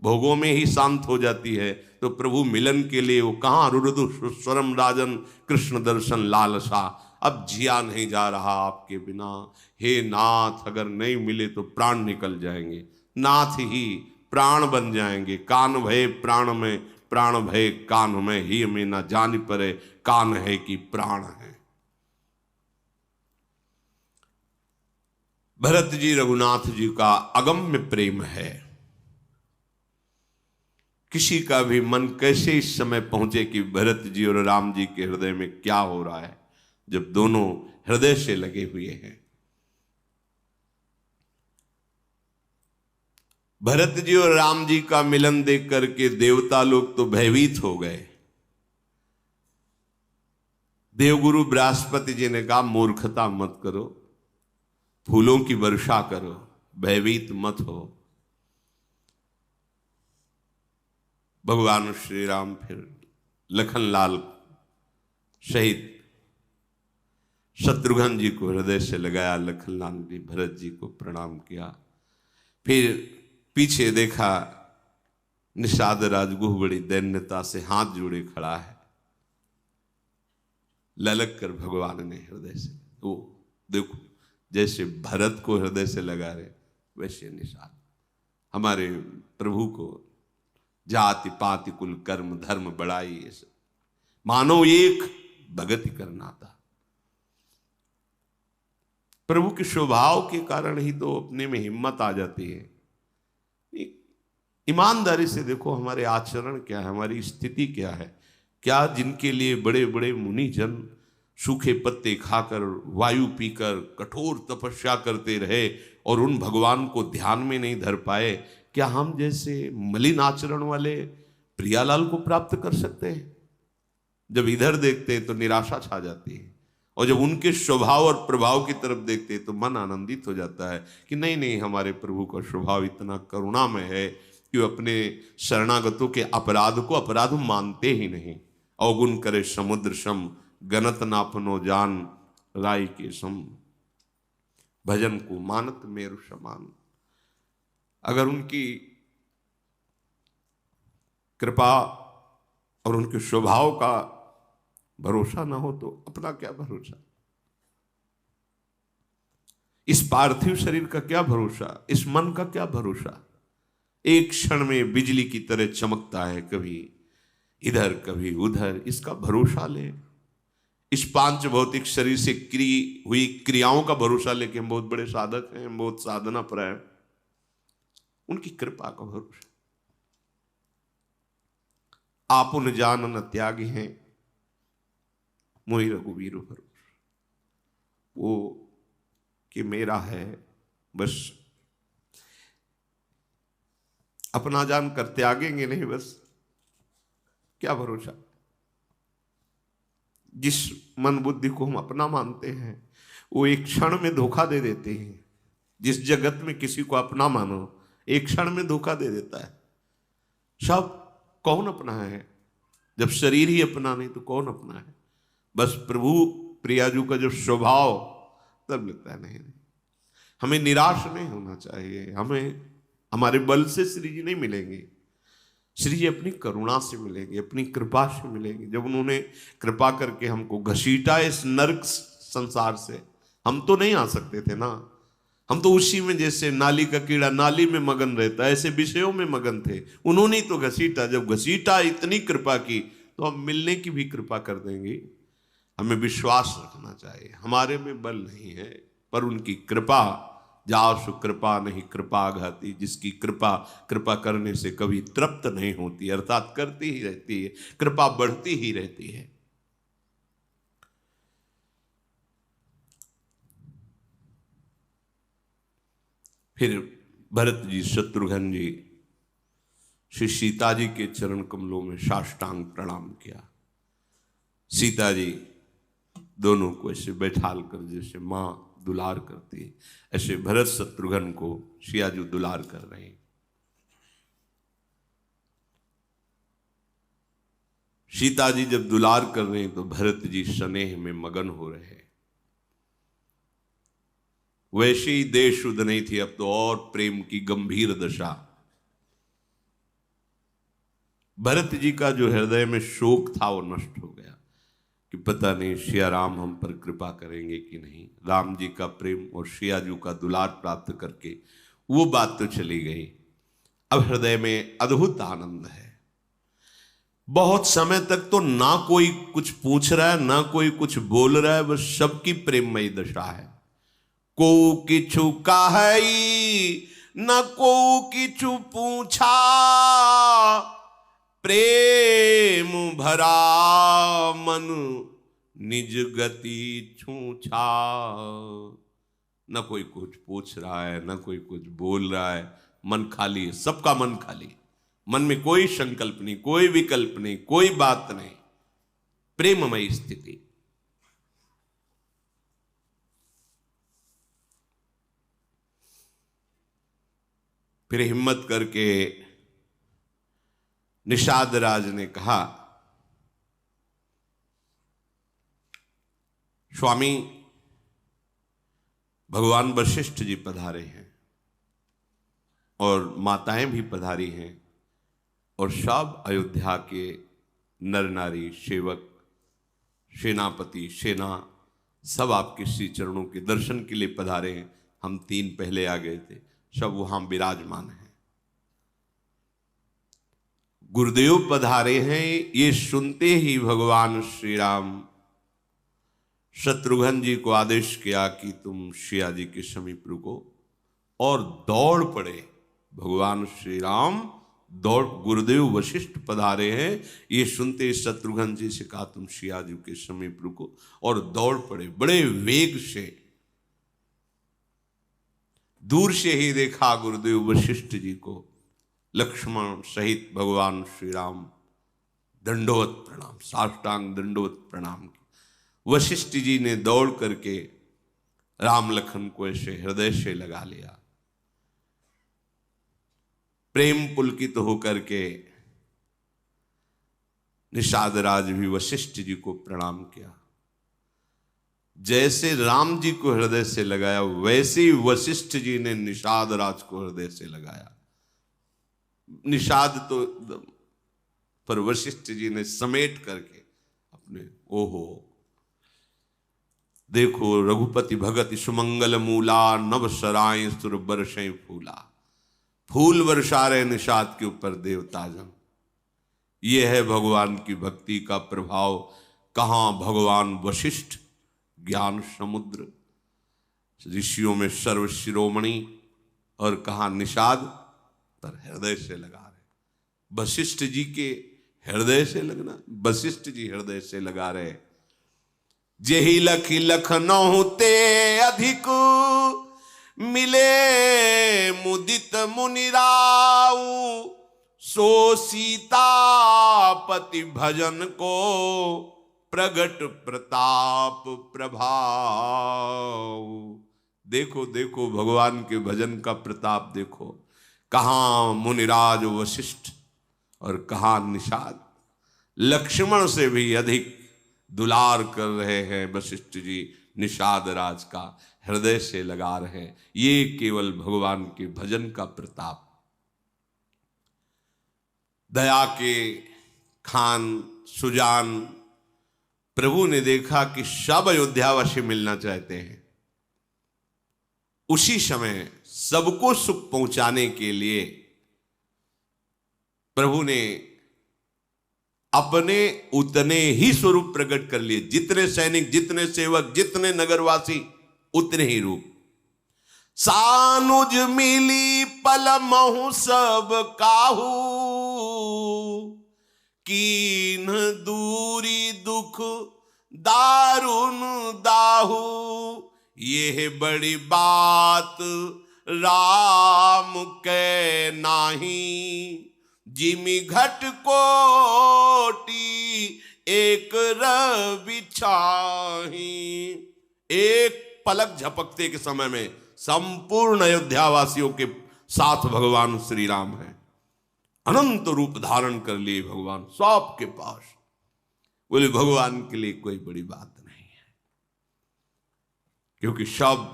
A: भोगों में ही शांत हो जाती है, तो प्रभु मिलन के लिए वो कहाँ रुरुदु स्वरम राजन कृष्ण दर्शन लालसा, अब जिया नहीं जा रहा आपके बिना, हे नाथ अगर नहीं मिले तो प्राण निकल जाएंगे, नाथ ही प्राण बन जाएंगे। कान भय प्राण में, प्राण भय कान में, ही में ना जान परे कान है कि प्राण है। भरत जी रघुनाथ जी का अगम्य प्रेम है। किसी का भी मन कैसे इस समय पहुंचे कि भरत जी और राम जी के हृदय में क्या हो रहा है, जब दोनों हृदय से लगे हुए हैं। भरत जी और राम जी का मिलन देख करके देवता लोग तो भयभीत हो गए। देवगुरु बृहस्पति जी ने कहा मूर्खता मत करो, फूलों की वर्षा करो, भयभीत मत हो। भगवान श्री राम फिर लखनलाल सहित शत्रुघ्न जी को हृदय से लगाया, लखनलाल जी भरत जी को प्रणाम किया। फिर पीछे देखा निषाद राजगुह बड़ी दैन्यता से हाथ जोड़े खड़ा है, ललक कर भगवान ने हृदय से, वो देखो जैसे भरत को हृदय से लगा रहे वैसे निषाद हमारे प्रभु को जाति पाति कुल कर्म धर्म बड़ाई मानो एक भगति करना था। प्रभु के स्वभाव के कारण ही तो अपने में हिम्मत आ जाती है। ईमानदारी से देखो हमारे आचरण क्या है, हमारी स्थिति क्या है। क्या जिनके लिए बड़े बड़े मुनि जन सूखे पत्ते खाकर वायु पीकर कठोर तपस्या करते रहे और उन भगवान को ध्यान में नहीं धर पाए, क्या हम जैसे मलिन आचरण वाले प्रियालाल को प्राप्त कर सकते हैं? जब इधर देखते हैं तो निराशा छा जाती है, और जब उनके स्वभाव और प्रभाव की तरफ देखते हैं तो मन आनंदित हो जाता है कि नहीं नहीं, हमारे प्रभु का स्वभाव इतना करुणामय है कि वो अपने शरणागतों के अपराध को अपराध मानते ही नहीं। अवगुण करे समुद्र सम, गणत नापनो जान राय के सम, भजन को मानत मेरु समान। अगर उनकी कृपा और उनके स्वभाव का भरोसा ना हो तो अपना क्या भरोसा, इस पार्थिव शरीर का क्या भरोसा, इस मन का क्या भरोसा। एक क्षण में बिजली की तरह चमकता है, कभी इधर कभी उधर, इसका भरोसा ले। इस पांच भौतिक शरीर से हुई क्रियाओं का भरोसा लेके हम बहुत बड़े साधक हैं, बहुत साधना पर हैं, उनकी कृपा का भरोसा। आप उन जान न त्यागी हैं मोहि रघुवीर भरोसा, वो कि मेरा है बस, अपना जान कर त्यागेंगे नहीं, बस क्या भरोसा। जिस मन बुद्धि को हम अपना मानते हैं वो एक क्षण में धोखा दे देते हैं। जिस जगत में किसी को अपना मानो एक क्षण में धोखा दे देता है। सब कौन अपना है? जब शरीर ही अपना नहीं तो कौन अपना है? बस प्रभु प्रियाजू का जो स्वभाव तब लगता है। नहीं, हमें निराश नहीं होना चाहिए। हमें हमारे बल से श्री जी नहीं मिलेंगे, श्री जी अपनी करुणा से मिलेंगे, अपनी कृपा से मिलेंगे। जब उन्होंने कृपा करके हमको घसीटा इस नरक संसार से, हम तो नहीं आ सकते थे ना। हम तो उसी में जैसे नाली का कीड़ा नाली में मगन रहता है, ऐसे विषयों में मगन थे। उन्होंने तो घसीटा, जब घसीटा इतनी कृपा की तो हम मिलने की भी कृपा कर देंगे। हमें विश्वास रखना चाहिए, हमारे में बल नहीं है पर उनकी कृपा जासु कृपा नहीं कृपा घाती, जिसकी कृपा करने से कभी तृप्त नहीं होती, अर्थात करती ही रहती है, कृपा बढ़ती ही रहती है। फिर भरत जी, शत्रुघ्न जी श्री सीता जी के चरण कमलों में साष्टांग प्रणाम किया। सीता जी दोनों को ऐसे बैठाल कर, जैसे माँ दुलार करती है, ऐसे भरत शत्रुघ्न को सियाजू दुलार कर रहे हैं। सीता जी जब दुलार कर रहे हैं तो भरत जी स्नेह में मगन हो रहे हैं। वैसी देश शुद्ध नहीं थी, अब तो और प्रेम की गंभीर दशा। भरत जी का जो हृदय में शोक था वो नष्ट हो गया कि पता नहीं सिया राम हम पर कृपा करेंगे कि नहीं। राम जी का प्रेम और सियाजू का दुलार प्राप्त करके वो बात तो चली गई, अब हृदय में अद्भुत आनंद है। बहुत समय तक तो ना कोई कुछ पूछ रहा है, ना कोई कुछ बोल रहा है, बस सबकी प्रेममयी दशा है। को किछु काहई न को किछु पूछा, प्रेम भरा मन निज गति छूछा। न कोई कुछ पूछ रहा है, न कोई कुछ बोल रहा है, मन खाली है, सबका मन खाली, मन में कोई संकल्प नहीं, कोई विकल्प नहीं, कोई बात नहीं, प्रेममयी स्थिति। फिर हिम्मत करके निषाद राज ने कहा, स्वामी भगवान वशिष्ठ जी पधारे हैं और माताएं भी पधारी हैं और सब अयोध्या के नर नारी, सेवक, सेनापति, सेना सब आपके श्री चरणों के दर्शन के लिए पधारे हैं। हम 3 पहले आ गए थे, सब वहां विराजमान हैं। गुरुदेव पधारे हैं, ये सुनते ही भगवान श्री राम शत्रुघ्न जी को आदेश किया कि तुम सिया जी के समीप रुको, और दौड़ पड़े। भगवान श्री राम दौड़, गुरुदेव वशिष्ठ पधारे हैं, ये सुनते शत्रुघ्न जी से कहा तुम सिया जी के समीप रुको, और दौड़ पड़े बड़े वेग से। दूर से ही देखा गुरुदेव वशिष्ठ जी को, लक्ष्मण सहित भगवान श्री राम दंडवत प्रणाम, साष्टांग दंडवत प्रणाम की। वशिष्ठ जी ने दौड़ करके राम लखन को ऐसे हृदय से लगा लिया। प्रेम पुलकित होकर के निषाद राज भी वशिष्ठ जी को प्रणाम किया। जैसे राम जी को हृदय से लगाया, वैसे ही वशिष्ठ जी ने निषाद राज को हृदय से लगाया। निषाद तो पर वशिष्ठ जी ने समेट करके अपने, ओहो देखो रघुपति भगति सुमंगल मूला, नव सराय सुर बरसें फूला। फूल वर्षा रहे निषाद के ऊपर देवताजन। ये है भगवान की भक्ति का प्रभाव। कहाँ भगवान वशिष्ठ ज्ञान समुद्र, ऋषियों में सर्व शिरोमणि, और कहाँ निषाद पर हृदय से लगा रहे। वशिष्ठ जी के हृदय से लगना, वशिष्ठ जी हृदय से लगा रहे। जेहि लखी लखनऊ ते अधिक, मिले मुदित मुनिराऊ। सो सीतापति भजन को, प्रगट प्रताप प्रभाव। देखो देखो भगवान के भजन का प्रताप देखो। कहाँ मुनिराज वशिष्ठ और कहाँ निषाद, लक्ष्मण से भी अधिक दुलार कर रहे हैं वशिष्ठ जी। निषाद राज का हृदय से लगा रहे हैं। ये केवल भगवान के भजन का प्रताप। दया के खान सुजान प्रभु ने देखा कि सब अयोध्यावासी मिलना चाहते हैं। उसी समय सबको सुख पहुंचाने के लिए प्रभु ने अपने उतने ही स्वरूप प्रकट कर लिए। जितने सैनिक, जितने सेवक, जितने नगरवासी, उतने ही रूप। सानुज मिली पल महु सब काहू, कीन दूरी दुख दारुण दाहू। ये बड़ी बात राम के नाही, जिमि घट कोटि एक रवि छाही। एक पलक झपकते के समय में संपूर्ण अयोध्या वासियों के साथ भगवान श्री राम हैं। अनंत रूप धारण कर लिए भगवान सबके पास। बोले भगवान के लिए कोई बड़ी बात नहीं है, क्योंकि सब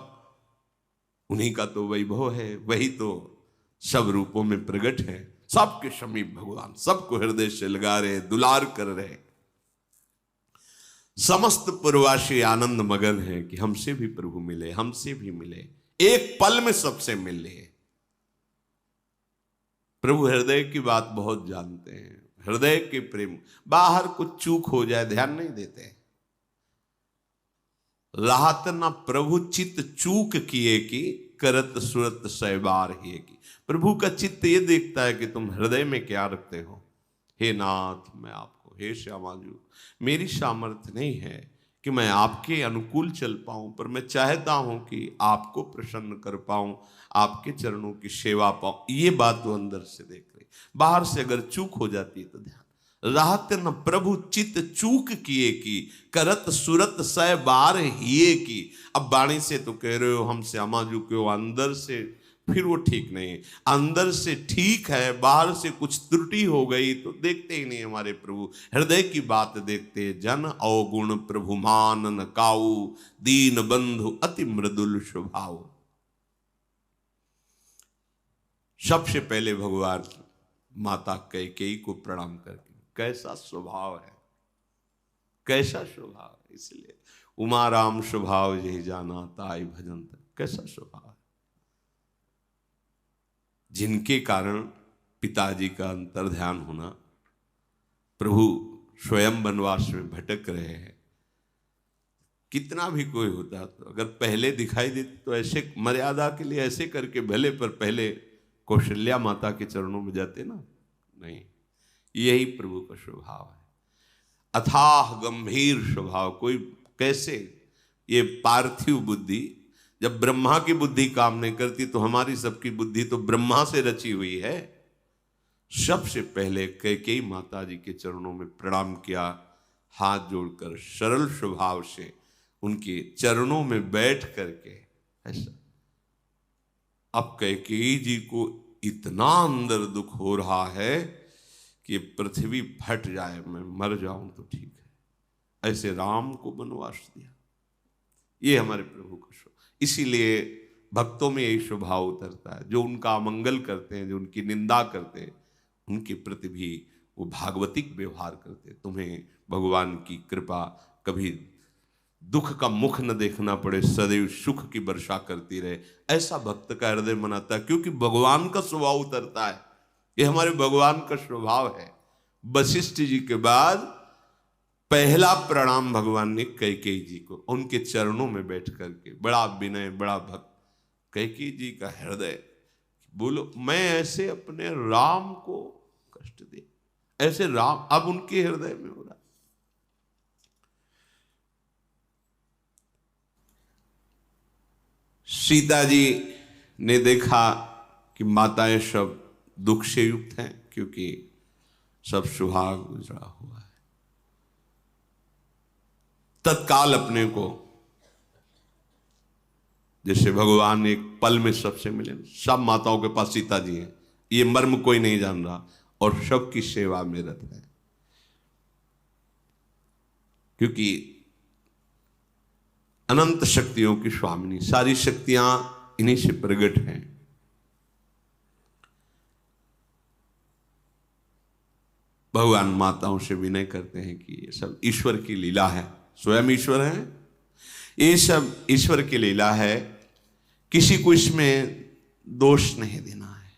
A: उन्हीं का तो वैभव है, वही तो सब रूपों में प्रकट है। सबके समीप भगवान, सबको हृदय से लगा रहे, दुलार कर रहे। समस्त पूर्ववासी आनंद मगन है कि हमसे भी प्रभु मिले, हमसे भी मिले, एक पल में सबसे मिले। प्रभु हृदय की बात बहुत जानते हैं, हृदय के प्रेम। बाहर कुछ चूक हो जाए ध्यान नहीं देते। राहत न प्रभु चित्त चूक किए की, करत सुरत सहबार ही की। प्रभु का चित्त ये देखता है कि तुम हृदय में क्या रखते हो। हे नाथ मैं आपको, हे श्यामाजू मेरी सामर्थ्य नहीं है कि मैं आपके अनुकूल चल पाऊं, पर मैं चाहता हूं कि आपको प्रसन्न कर पाऊं, आपके चरणों की सेवा पाऊं। ये बात वो अंदर से देख रही। बाहर से अगर चूक हो जाती है तो ध्यान। राहत न प्रभु चित्त चूक किए की, करत सुरत सह बार हिए की। अब बाणी से तो कह रहे हो हम श्यामाजू के, वो अंदर से फिर वो ठीक नहीं। अंदर से ठीक है, बाहर से कुछ त्रुटि हो गई तो देखते ही नहीं हमारे प्रभु। हृदय की बात देखते। जन अवगुण प्रभु मान न काऊ, दीन बंधु अति मृदुल स्वभाव। सबसे पहले भगवान माता कैकेयी को प्रणाम करके, कैसा स्वभाव है, कैसा स्वभाव है। इसलिए उमा राम स्वभाव यही जाना ताई भजन तक। कैसा स्वभाव है, जिनके कारण पिताजी का अंतर ध्यान होना। प्रभु स्वयं वनवास में भटक रहे हैं। कितना भी कोई होता तो अगर पहले दिखाई देती तो ऐसे मर्यादा के लिए ऐसे करके भले, पर पहले कौशल्या माता के चरणों में जाते ना। नहीं, यही प्रभु का स्वभाव है। अथाह गंभीर स्वभाव। कोई कैसे, ये पार्थिव बुद्धि, जब ब्रह्मा की बुद्धि काम नहीं करती तो हमारी सबकी बुद्धि तो ब्रह्मा से रची हुई है। सबसे पहले कैकेयी माता जी के चरणों में प्रणाम किया, हाथ जोड़कर सरल स्वभाव से उनके चरणों में बैठ करके ऐसा। अब कैकेयी जी को इतना अंदर दुख हो रहा है कि पृथ्वी फट जाए, मैं मर जाऊं तो ठीक है। ऐसे राम को वनवास दिया। ये हमारे प्रभु का स्वभाव। इसीलिए भक्तों में यही स्वभाव उतरता है। जो उनका अमंगल करते हैं, जो उनकी निंदा करते हैं, उनके प्रति भी वो भागवतिक व्यवहार करते हैं। तुम्हें भगवान की कृपा, कभी दुख का मुख न देखना पड़े, सदैव सुख की वर्षा करती रहे, ऐसा भक्त का हृदय मनाता है। क्योंकि भगवान का स्वभाव उतरता है। ये हमारे भगवान का स्वभाव है। वशिष्ठ जी के बाद पहला प्रणाम भगवान ने कैकेयी जी को, उनके चरणों में बैठ करके। बड़ा विनय, बड़ा भक्त। कैकेयी जी का हृदय, बोलो मैं ऐसे अपने राम को कष्ट दे, ऐसे राम अब उनके हृदय में हो रहा। सीता जी ने देखा कि माताएं सब दुख से युक्त हैं, क्योंकि सब सुहाग गुजरा हुआ है। तत्काल अपने को जैसे भगवान एक पल में सबसे मिले। सब माताओं के पास सीता जी हैं, ये मर्म कोई नहीं जान रहा, और सबकी सेवा में रत है। क्योंकि अनंत शक्तियों की स्वामिनी, सारी शक्तियां इन्हीं से प्रकट हैं। भगवान माताओं से विनय करते हैं कि ये सब ईश्वर की लीला है। स्वयं ईश्वर है, ये सब ईश्वर की लीला है, किसी को इसमें दोष नहीं देना है।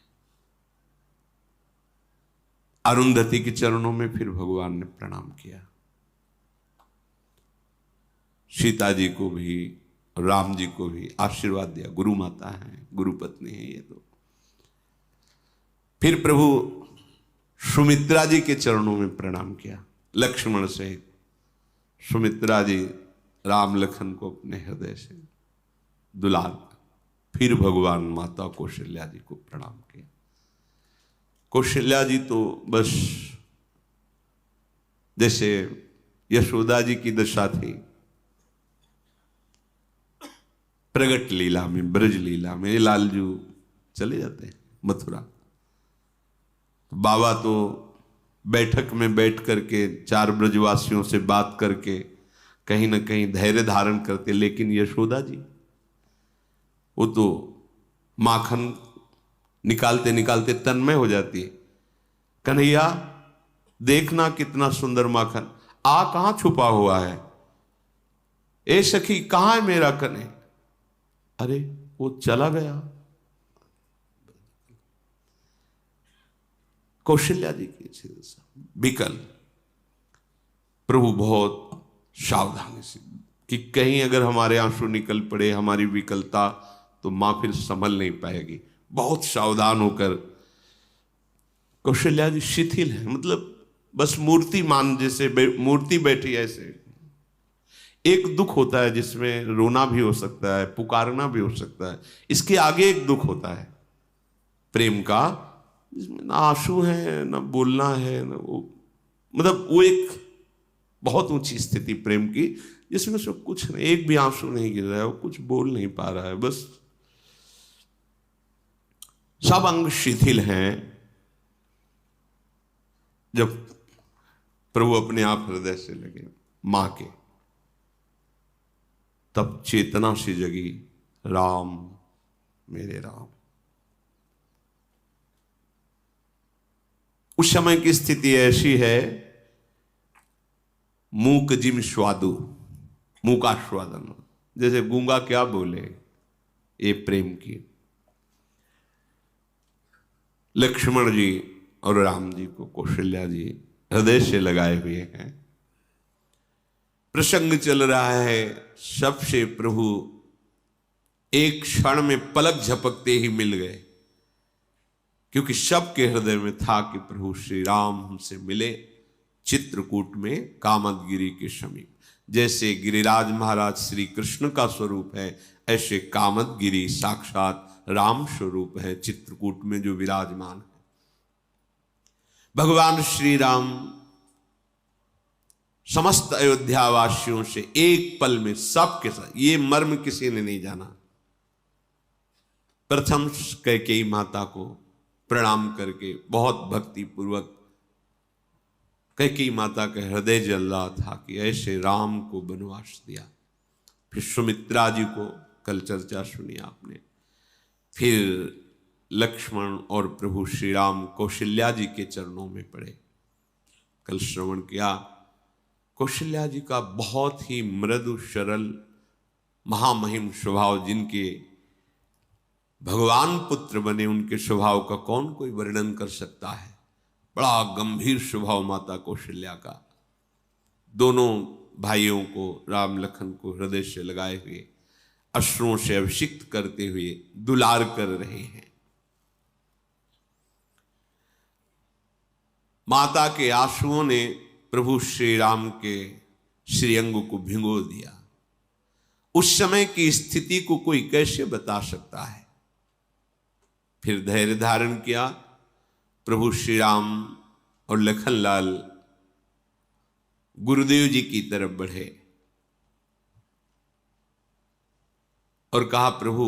A: अरुंधति के चरणों में फिर भगवान ने प्रणाम किया। सीता जी को भी और राम जी को भी आशीर्वाद दिया, गुरु माता है, गुरु पत्नी है ये तो। फिर प्रभु सुमित्रा जी के चरणों में प्रणाम किया, लक्ष्मण से सुमित्रा जी राम लखन को अपने हृदय से दुलार। फिर भगवान माता कौशल्या जी को प्रणाम किया। कौशल्या जी तो बस जैसे यशोदा जी की दशा थी, प्रगट लीला में, ब्रज लीला में लालजू चले जाते हैं मथुरा। बाबा तो बैठक में बैठ करके 4 ब्रजवासियों से बात करके कहीं ना कहीं धैर्य धारण करते, लेकिन यशोदा जी वो तो माखन निकालते निकालते तन्मय हो जाती है। कन्हैया देखना कितना सुंदर माखन, कहां छुपा हुआ है, ए सखी कहां है मेरा कन्हे? अरे वो चला गया। कौशल्या जी की विकल। प्रभु बहुत सावधानी से कि कहीं अगर हमारे आंसू निकल पड़े, हमारी विकलता, तो मां फिर संभल नहीं पाएगी। बहुत सावधान होकर कौशल्या जी शिथिल है, मतलब बस मूर्ति मान, जैसे मूर्ति बैठी है ऐसे। एक दुख होता है जिसमें रोना भी हो सकता है, पुकारना भी हो सकता है, इसके आगे एक दुख होता है प्रेम का, जिसमें ना आंसू है ना बोलना है, ना वो, मतलब वो एक बहुत ऊंची स्थिति प्रेम की, जिसमें से कुछ नहीं, एक भी आंसू नहीं गिर रहा है, वो कुछ बोल नहीं पा रहा है, बस सब अंग शिथिल हैं। जब प्रभु अपने आप हृदय से लगे मां के, तब चेतना से जगी, राम मेरे राम। उस समय की स्थिति ऐसी है, मूक जिम स्वादु, मूकास्वादन, जैसे गूंगा क्या बोले, ये प्रेम की। लक्ष्मण जी और राम जी को कौशल्या जी हृदय से लगाए हुए हैं। प्रसंग चल रहा है, सबसे प्रभु एक क्षण में पलक झपकते ही मिल गए, क्योंकि सबके हृदय में था कि प्रभु श्री राम हमसे मिले चित्रकूट में कामदगिरी के समीप। जैसे गिरिराज महाराज श्री कृष्ण का स्वरूप है, ऐसे कामदगिरी साक्षात राम स्वरूप है, चित्रकूट में जो विराजमान है। भगवान श्री राम समस्त अयोध्यावासियों से एक पल में सबके साथ, ये मर्म किसी ने नहीं जाना। प्रथम कैकेयी माता को प्रणाम करके बहुत भक्ति पूर्वक कैकेयी माता का हृदय जल रहा था कि ऐसे राम को वनवास दिया। फिर सुमित्रा जी को कल चर्चा सुनी आपने, फिर लक्ष्मण और प्रभु श्री राम कौशल्या जी के चरणों में पड़े, कल श्रवण किया। कौशल्या जी का बहुत ही मृदु सरल महामहिम स्वभाव, जिनके भगवान पुत्र बने उनके स्वभाव का कौन कोई वर्णन कर सकता है। बड़ा गंभीर स्वभाव माता कौशल्या का। दोनों भाइयों को, राम लखन को हृदय से लगाए हुए, अश्रुओं से अभिषिक्त करते हुए दुलार कर रहे हैं। माता के आंसुओं ने प्रभु श्री राम के श्रीअंग को भिगो दिया। उस समय की स्थिति को कोई कैसे बता सकता है। फिर धैर्य धारण किया। प्रभु श्री राम और लखनलाल गुरुदेव जी की तरफ बढ़े और कहा, प्रभु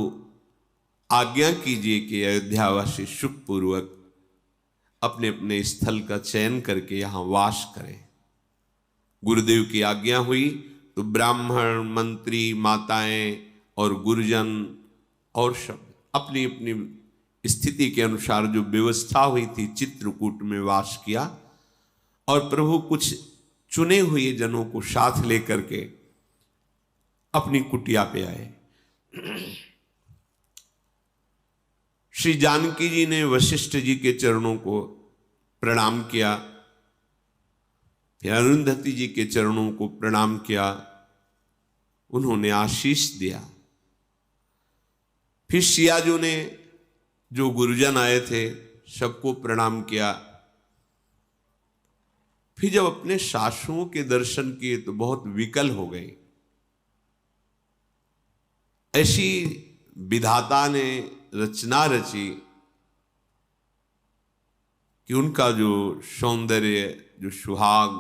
A: आज्ञा कीजिए कि अयोध्यावासी सुखपूर्वक अपने अपने स्थल का चयन करके यहां वास करें। गुरुदेव की आज्ञा हुई तो ब्राह्मण, मंत्री, माताएं और गुरुजन और सब अपनी अपनी स्थिति के अनुसार जो व्यवस्था हुई थी चित्रकूट में वास किया। और प्रभु कुछ चुने हुए जनों को साथ लेकर के अपनी कुटिया पे आए। श्री जानकी जी ने वशिष्ठ जी के चरणों को प्रणाम किया, फिर अरुंधति जी के चरणों को प्रणाम किया। उन्होंने आशीष दिया फिर सियाजू ने, जो गुरुजन आए थे, सबको प्रणाम किया। फिर जब अपने सासुओं के दर्शन किए तो बहुत विकल हो गई। ऐसी विधाता ने रचना रची कि उनका जो सौंदर्य, जो सुहाग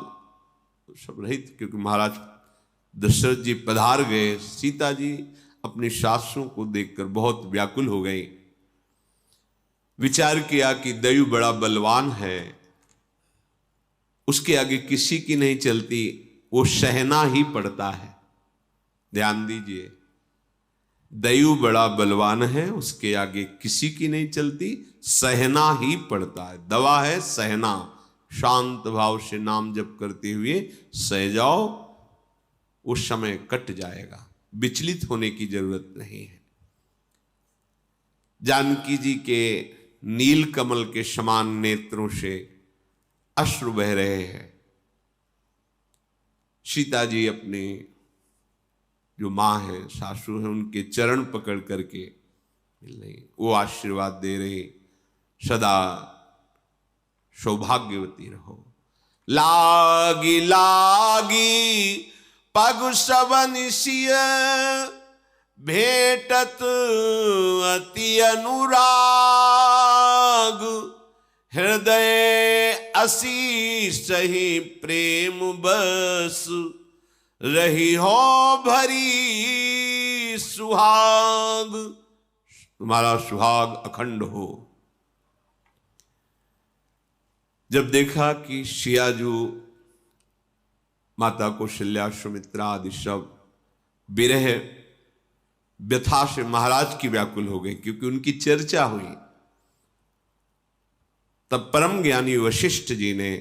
A: सब रहित, क्योंकि महाराज दशरथ जी पधार गए। सीता जी अपनी सासुओं को देखकर बहुत व्याकुल हो गई। विचार किया कि दयु बड़ा बलवान है, उसके आगे किसी की नहीं चलती, वो सहना ही पड़ता है। ध्यान दीजिए, दयु बड़ा बलवान है, उसके आगे किसी की नहीं चलती, सहना ही पड़ता है। दवा है सहना। शांत भाव से नाम जप करते हुए सह जाओ, उस समय कट जाएगा। विचलित होने की जरूरत नहीं है। जानकी जी के नील कमल के समान नेत्रों से अश्रु बह रहे हैं। सीता जी अपने जो माँ है, सासू है, उनके चरण पकड़ करके मिल रही, वो आशीर्वाद दे रहे, सदा सौभाग्यवती रहो। लागी लागी पग सबन सिय, भेटत अति अनुराग, हृदय असी सही प्रेम बस, रही हो भरी सुहाग। तुम्हारा सुहाग अखंड हो। जब देखा कि सियाजू, माता कौशल्या, सुमित्रा आदि सब विरह व्यथा से महाराज की व्याकुल हो गई, क्योंकि उनकी चर्चा हुई, तब परम ज्ञानी वशिष्ठ जी ने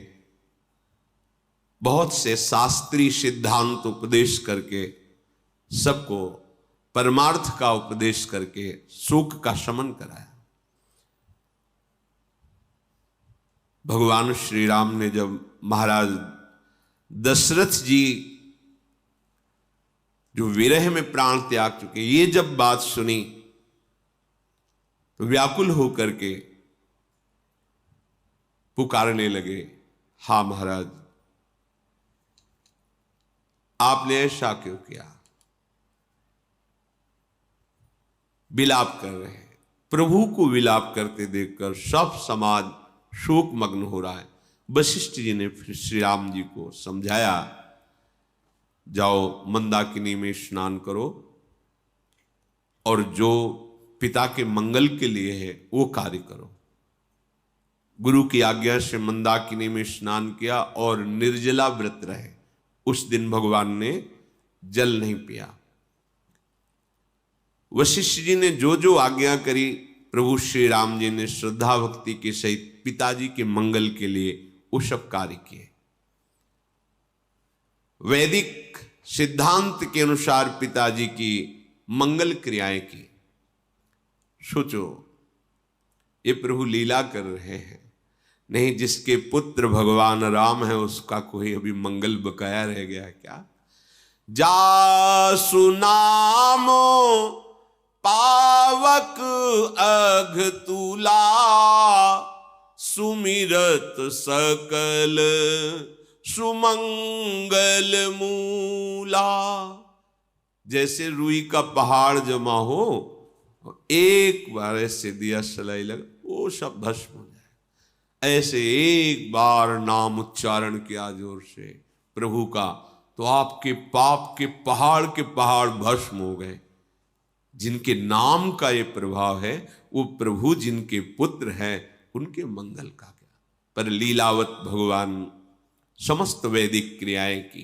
A: बहुत से शास्त्रीय सिद्धांत उपदेश करके, सबको परमार्थ का उपदेश करके शोक का शमन कराया। भगवान श्री राम ने जब महाराज दशरथ जी जो विरह में प्राण त्याग चुके, ये जब बात सुनी तो व्याकुल होकर के पुकारने लगे, हा महाराज, आपने ऐसा क्यों किया? विलाप कर रहे हैं। प्रभु को विलाप करते देखकर सब समाज शोक मग्न हो रहा है। वशिष्ठ जी ने फिर श्री राम जी को समझाया, जाओ मंदाकिनी में स्नान करो और जो पिता के मंगल के लिए है वो कार्य करो। गुरु की आज्ञा से मंदाकिनी में स्नान किया और निर्जला व्रत रहे। उस दिन भगवान ने जल नहीं पिया। वशिष्ठ जी ने जो जो आज्ञा करी, प्रभु श्री राम जी ने श्रद्धा भक्ति के सहित पिताजी के मंगल के लिए वो सब कार्य किए। वैदिक सिद्धांत के अनुसार पिताजी की मंगल क्रियाएं की। सोचो, ये प्रभु लीला कर रहे हैं। नहीं, जिसके पुत्र भगवान राम है उसका कोई अभी मंगल बकाया रह गया है क्या? जासु नामो पावक अघ तुला, सुमिरत सकल सुमंगल मूला। जैसे रुई का पहाड़ जमा हो, एक बार ऐसे दिया सलाई लगा, वो सब भस्म हो जाए। ऐसे एक बार नाम उच्चारण किया जोर से प्रभु का, तो आपके पाप के पहाड़ भस्म हो गए। जिनके नाम का ये प्रभाव है, वो प्रभु जिनके पुत्र हैं उनके मंगल का क्या। पर लीलावत भगवान समस्त वैदिक क्रियाएं की।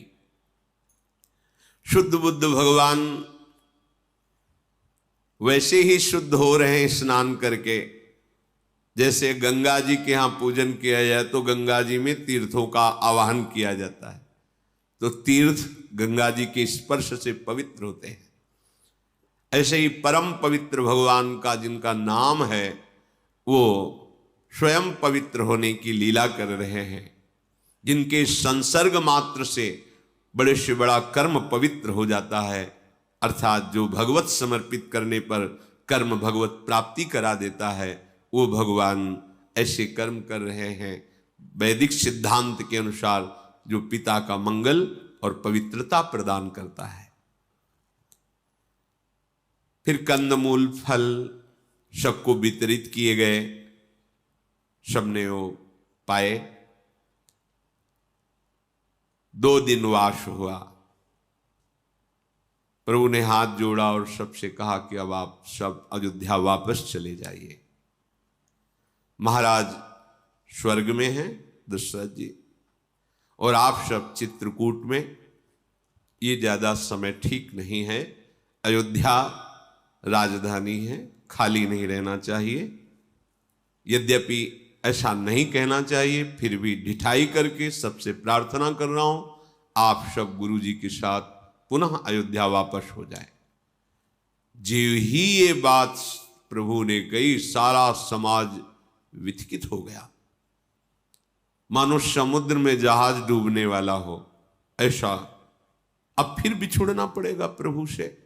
A: शुद्ध बुद्ध भगवान वैसे ही शुद्ध हो रहे हैं स्नान करके। जैसे गंगा जी के यहाँ पूजन किया जाए तो गंगा जी में तीर्थों का आवाहन किया जाता है, तो तीर्थ गंगा जी के स्पर्श से पवित्र होते हैं। ऐसे ही परम पवित्र भगवान का जिनका नाम है, वो स्वयं पवित्र होने की लीला कर रहे हैं। जिनके संसर्ग मात्र से बड़े से बड़ा कर्म पवित्र हो जाता है, अर्थात जो भगवत समर्पित करने पर कर्म भगवत प्राप्ति करा देता है, वो भगवान ऐसे कर्म कर रहे हैं वैदिक सिद्धांत के अनुसार जो पिता का मंगल और पवित्रता प्रदान करता है। फिर कंदमूल फल सबको वितरित किए गए, सबने वो पाए। 2 दिन वास हुआ। प्रभु ने हाथ जोड़ा और सबसे कहा कि अब आप सब अयोध्या वापस चले जाइए। महाराज स्वर्ग में हैं दशरथ जी, और आप सब चित्रकूट में। ये ज्यादा समय ठीक नहीं है। अयोध्या राजधानी है, खाली नहीं रहना चाहिए। यद्यपि ऐसा नहीं कहना चाहिए, फिर भी ढिठाई करके सबसे प्रार्थना कर रहा हूं, आप सब गुरु जी के साथ पुनः अयोध्या वापस हो जाए। जो ही ये बात प्रभु ने कही, सारा समाज विचकित हो गया, मानो समुद्र में जहाज डूबने वाला हो। ऐसा अब फिर बिछुड़ना पड़ेगा प्रभु से,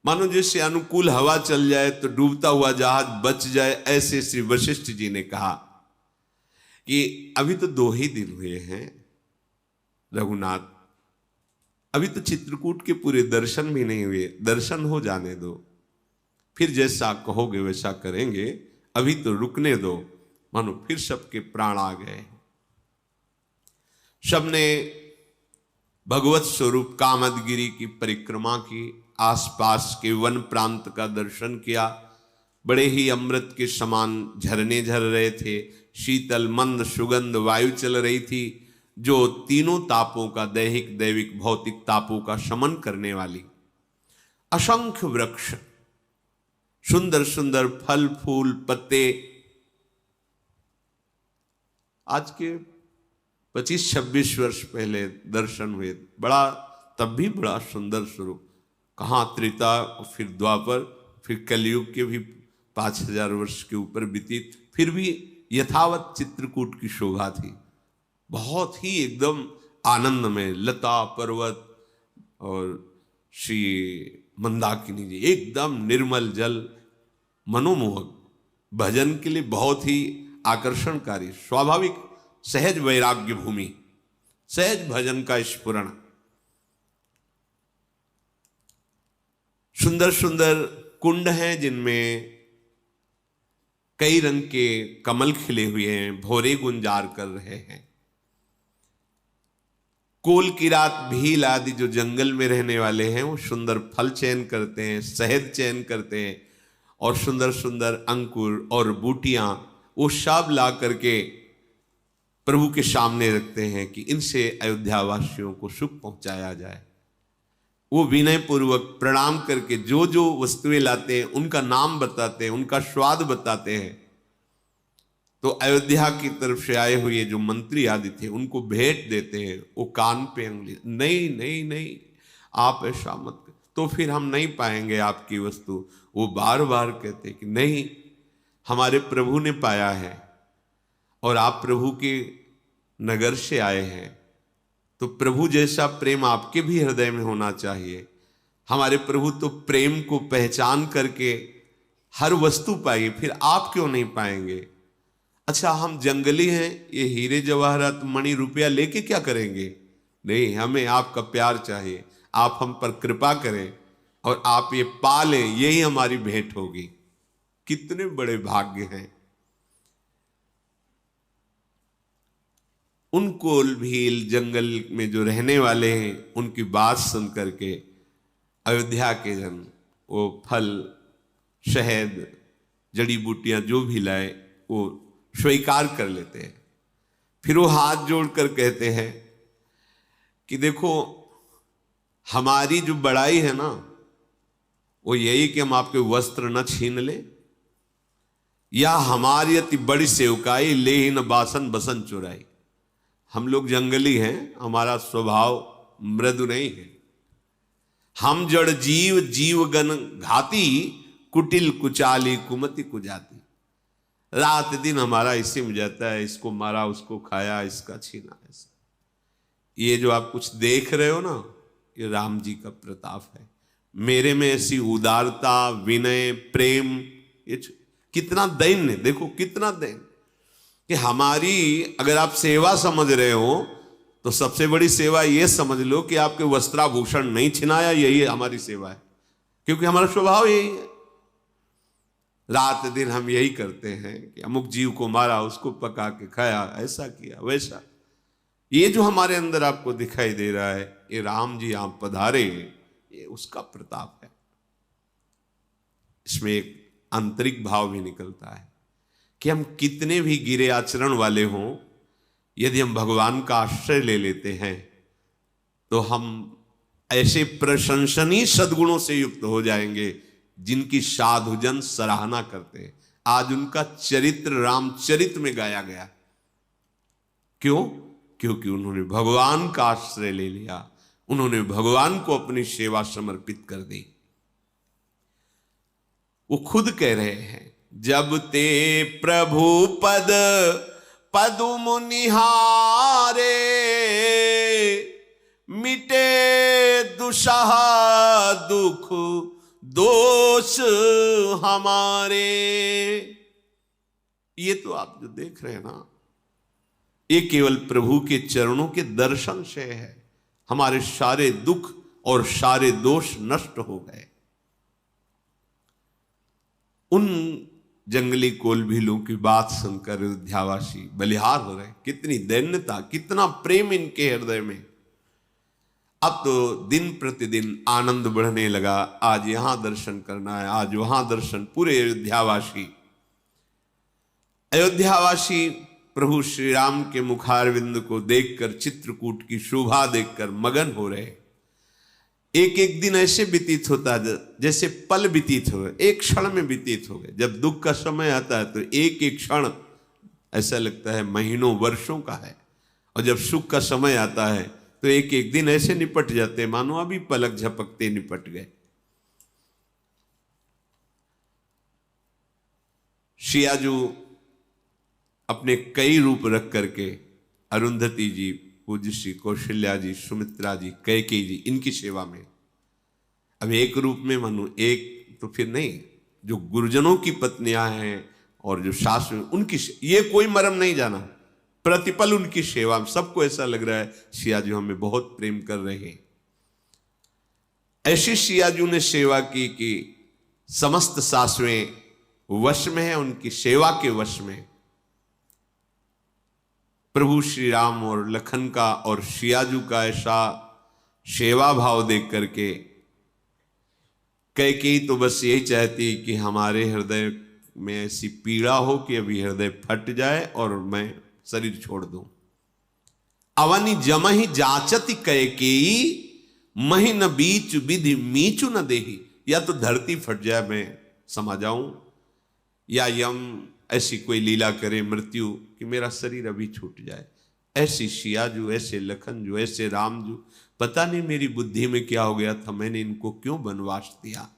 A: मानो जैसे अनुकूल हवा चल जाए तो डूबता हुआ जहाज बच जाए। ऐसे श्री वशिष्ठ जी ने कहा कि अभी तो 2 ही दिन हुए हैं रघुनाथ, अभी तो चित्रकूट के पूरे दर्शन भी नहीं हुए, दर्शन हो जाने दो, फिर जैसा कहोगे वैसा करेंगे, अभी तो रुकने दो। मानो फिर सबके प्राण आ गए। सबने भगवत स्वरूप कामदगिरी की परिक्रमा की, आसपास के वन प्रांत का दर्शन किया। बड़े ही अमृत के समान झरने झर रहे थे, शीतल मंद सुगंध वायु चल रही थी, जो तीनों तापों का, दैहिक दैविक भौतिक तापों का शमन करने वाली। असंख्य वृक्ष, सुंदर सुंदर फल फूल पत्ते। आज के 25-26 वर्ष पहले दर्शन हुए, बड़ा तब भी बड़ा सुंदर स्वरूप। कहाँ त्रेता, फिर द्वापर, फिर कलयुग के भी 5000 वर्ष के ऊपर व्यतीत, फिर भी यथावत चित्रकूट की शोभा थी। बहुत ही एकदम आनंद में लता पर्वत और श्री मंदाकिनी जी, एकदम निर्मल जल, मनोमोहक, भजन के लिए बहुत ही आकर्षणकारी, स्वाभाविक सहज वैराग्य भूमि, सहज भजन का स्फुरण। सुंदर सुंदर कुंड हैं जिनमें कई रंग के कमल खिले हुए हैं, भौरे गुंजार कर रहे हैं। कोल किरात भील आदि जो जंगल में रहने वाले हैं वो सुंदर फल चयन करते हैं, शहद चयन करते हैं, और सुंदर सुंदर अंकुर और बूटियां वो सब ला करके प्रभु के सामने रखते हैं कि इनसे अयोध्या वासियों को सुख पहुंचाया जाए। वो विनय पूर्वक प्रणाम करके जो जो वस्तुएं लाते हैं उनका नाम बताते हैं, उनका स्वाद बताते हैं। तो अयोध्या की तरफ से आए हुए जो मंत्री आदि थे उनको भेंट देते हैं। वो कान पे उंगली, नहीं नहीं नहीं, आप ऐसा मत कर, तो फिर हम नहीं पाएंगे आपकी वस्तु। वो बार बार कहते कि नहीं, हमारे प्रभु ने पाया है और आप प्रभु के नगर से आए हैं, तो प्रभु जैसा प्रेम आपके भी हृदय में होना चाहिए। हमारे प्रभु तो प्रेम को पहचान करके हर वस्तु पाई, फिर आप क्यों नहीं पाएंगे? अच्छा, हम जंगली हैं, ये हीरे जवाहरात मणि रुपया लेके क्या करेंगे? नहीं, हमें आपका प्यार चाहिए, आप हम पर कृपा करें और आप ये पा लें, यही हमारी भेंट होगी। कितने बड़े भाग्य हैं। उन कोल भील जंगल में जो रहने वाले हैं उनकी बात सुन करके अयोध्या के जन वो फल, शहद, जड़ी बूटियां जो भी लाए वो स्वीकार कर लेते हैं। फिर वो हाथ जोड़कर कहते हैं कि देखो, हमारी जो बड़ाई है ना वो यही कि हम आपके वस्त्र न छीन ले, या हमारी अति बड़ी सेवकाई ले ही न बासन बसन चुराई। हम लोग जंगली हैं, हमारा स्वभाव मृदु नहीं है। हम जड़ जीव जीवगण घाती, कुटिल कुचाली कुमति कुजाती। रात दिन हमारा इसी में जाता है, इसको मारा, उसको खाया, इसका छीना। ऐसा ये जो आप कुछ देख रहे हो ना, ये राम जी का प्रताप है। मेरे में ऐसी उदारता, विनय, प्रेम, ये कितना दैन्य, देखो कितना दैन्य कि हमारी अगर आप सेवा समझ रहे हो तो सबसे बड़ी सेवा ये समझ लो कि आपके वस्त्राभूषण नहीं छिनाया, यही हमारी सेवा है, क्योंकि हमारा स्वभाव यही है। रात दिन हम यही करते हैं कि अमुक जीव को मारा, उसको पका के खाया, ऐसा किया वैसा। ये जो हमारे अंदर आपको दिखाई दे रहा है, ये राम जी आप पधारे, ये उसका प्रताप है। इसमें एक आंतरिक भाव भी निकलता है कि हम कितने भी गिरे आचरण वाले हों, यदि हम भगवान का आश्रय ले लेते हैं तो हम ऐसे प्रशंसनीय सद्गुणों से युक्त हो जाएंगे जिनकी साधुजन सराहना करते हैं। आज उनका चरित्र रामचरित में गाया गया। क्यों? क्योंकि उन्होंने भगवान का आश्रय ले लिया, उन्होंने भगवान को अपनी सेवा समर्पित कर दी। वो खुद कह रहे हैं, जब ते प्रभु पद पदुम निहारे, मिटे दुसह दुख दोष हमारे। ये तो आप जो देख रहे हैं ना, ये केवल प्रभु के चरणों के दर्शन से है। हमारे सारे दुख और सारे दोष नष्ट हो गए। उन जंगली कोलभीलों की बात सुनकर अयोध्यावासी बलिहार हो रहे। कितनी दैन्यता, कितना प्रेम इनके हृदय में। अब तो दिन प्रतिदिन आनंद बढ़ने लगा। आज यहां दर्शन करना है, आज वहां दर्शन। पूरे अयोध्यावासी प्रभु श्री राम के मुखारविंद को देखकर, चित्रकूट की शोभा देखकर मगन हो रहे। एक एक दिन ऐसे व्यतीत होता जैसे पल व्यतीत हो गए, एक क्षण में व्यतीत हो गए। जब दुख का समय आता है तो एक एक क्षण ऐसा लगता है महीनों वर्षों का है, और जब सुख का समय आता है तो एक एक दिन ऐसे निपट जाते मानो अभी पलक झपकते निपट गए। सियाजू अपने कई रूप रख करके अरुंधति जी, पूज्य श्री कौशल्या जी, सुमित्रा जी, कैकेयी जी, इनकी सेवा में। अब एक रूप में मानो एक तो फिर नहीं, जो गुरुजनों की पत्नियां हैं और जो सासु, उनकी ये कोई मरम नहीं जाना, प्रतिपल उनकी सेवा में। सबको ऐसा लग रहा है सियाजू हमें बहुत प्रेम कर रहे हैं। ऐसी सियाजू ने सेवा की कि समस्त सासुएं वश में है, उनकी सेवा के वश में। प्रभु श्री राम और लखन का और सियाजू का ऐसा सेवा भाव देख करके कैकेयी तो बस यही चाहती कि हमारे हृदय में ऐसी पीड़ा हो कि अभी हृदय फट जाए और मैं शरीर छोड़ दूं। अवनि जमहि जाचति कैकेयी, महि न बीच विधि मीचु न देही। या तो धरती फट जाए मैं समा जाऊं, या यम ऐसी कोई लीला करे मृत्यु कि मेरा शरीर अभी छूट जाए। ऐसी सियाजू, ऐसे लखनजू, ऐसे रामजू, पता नहीं मेरी बुद्धि में क्या हो गया था, मैंने इनको क्यों वनवास दिया।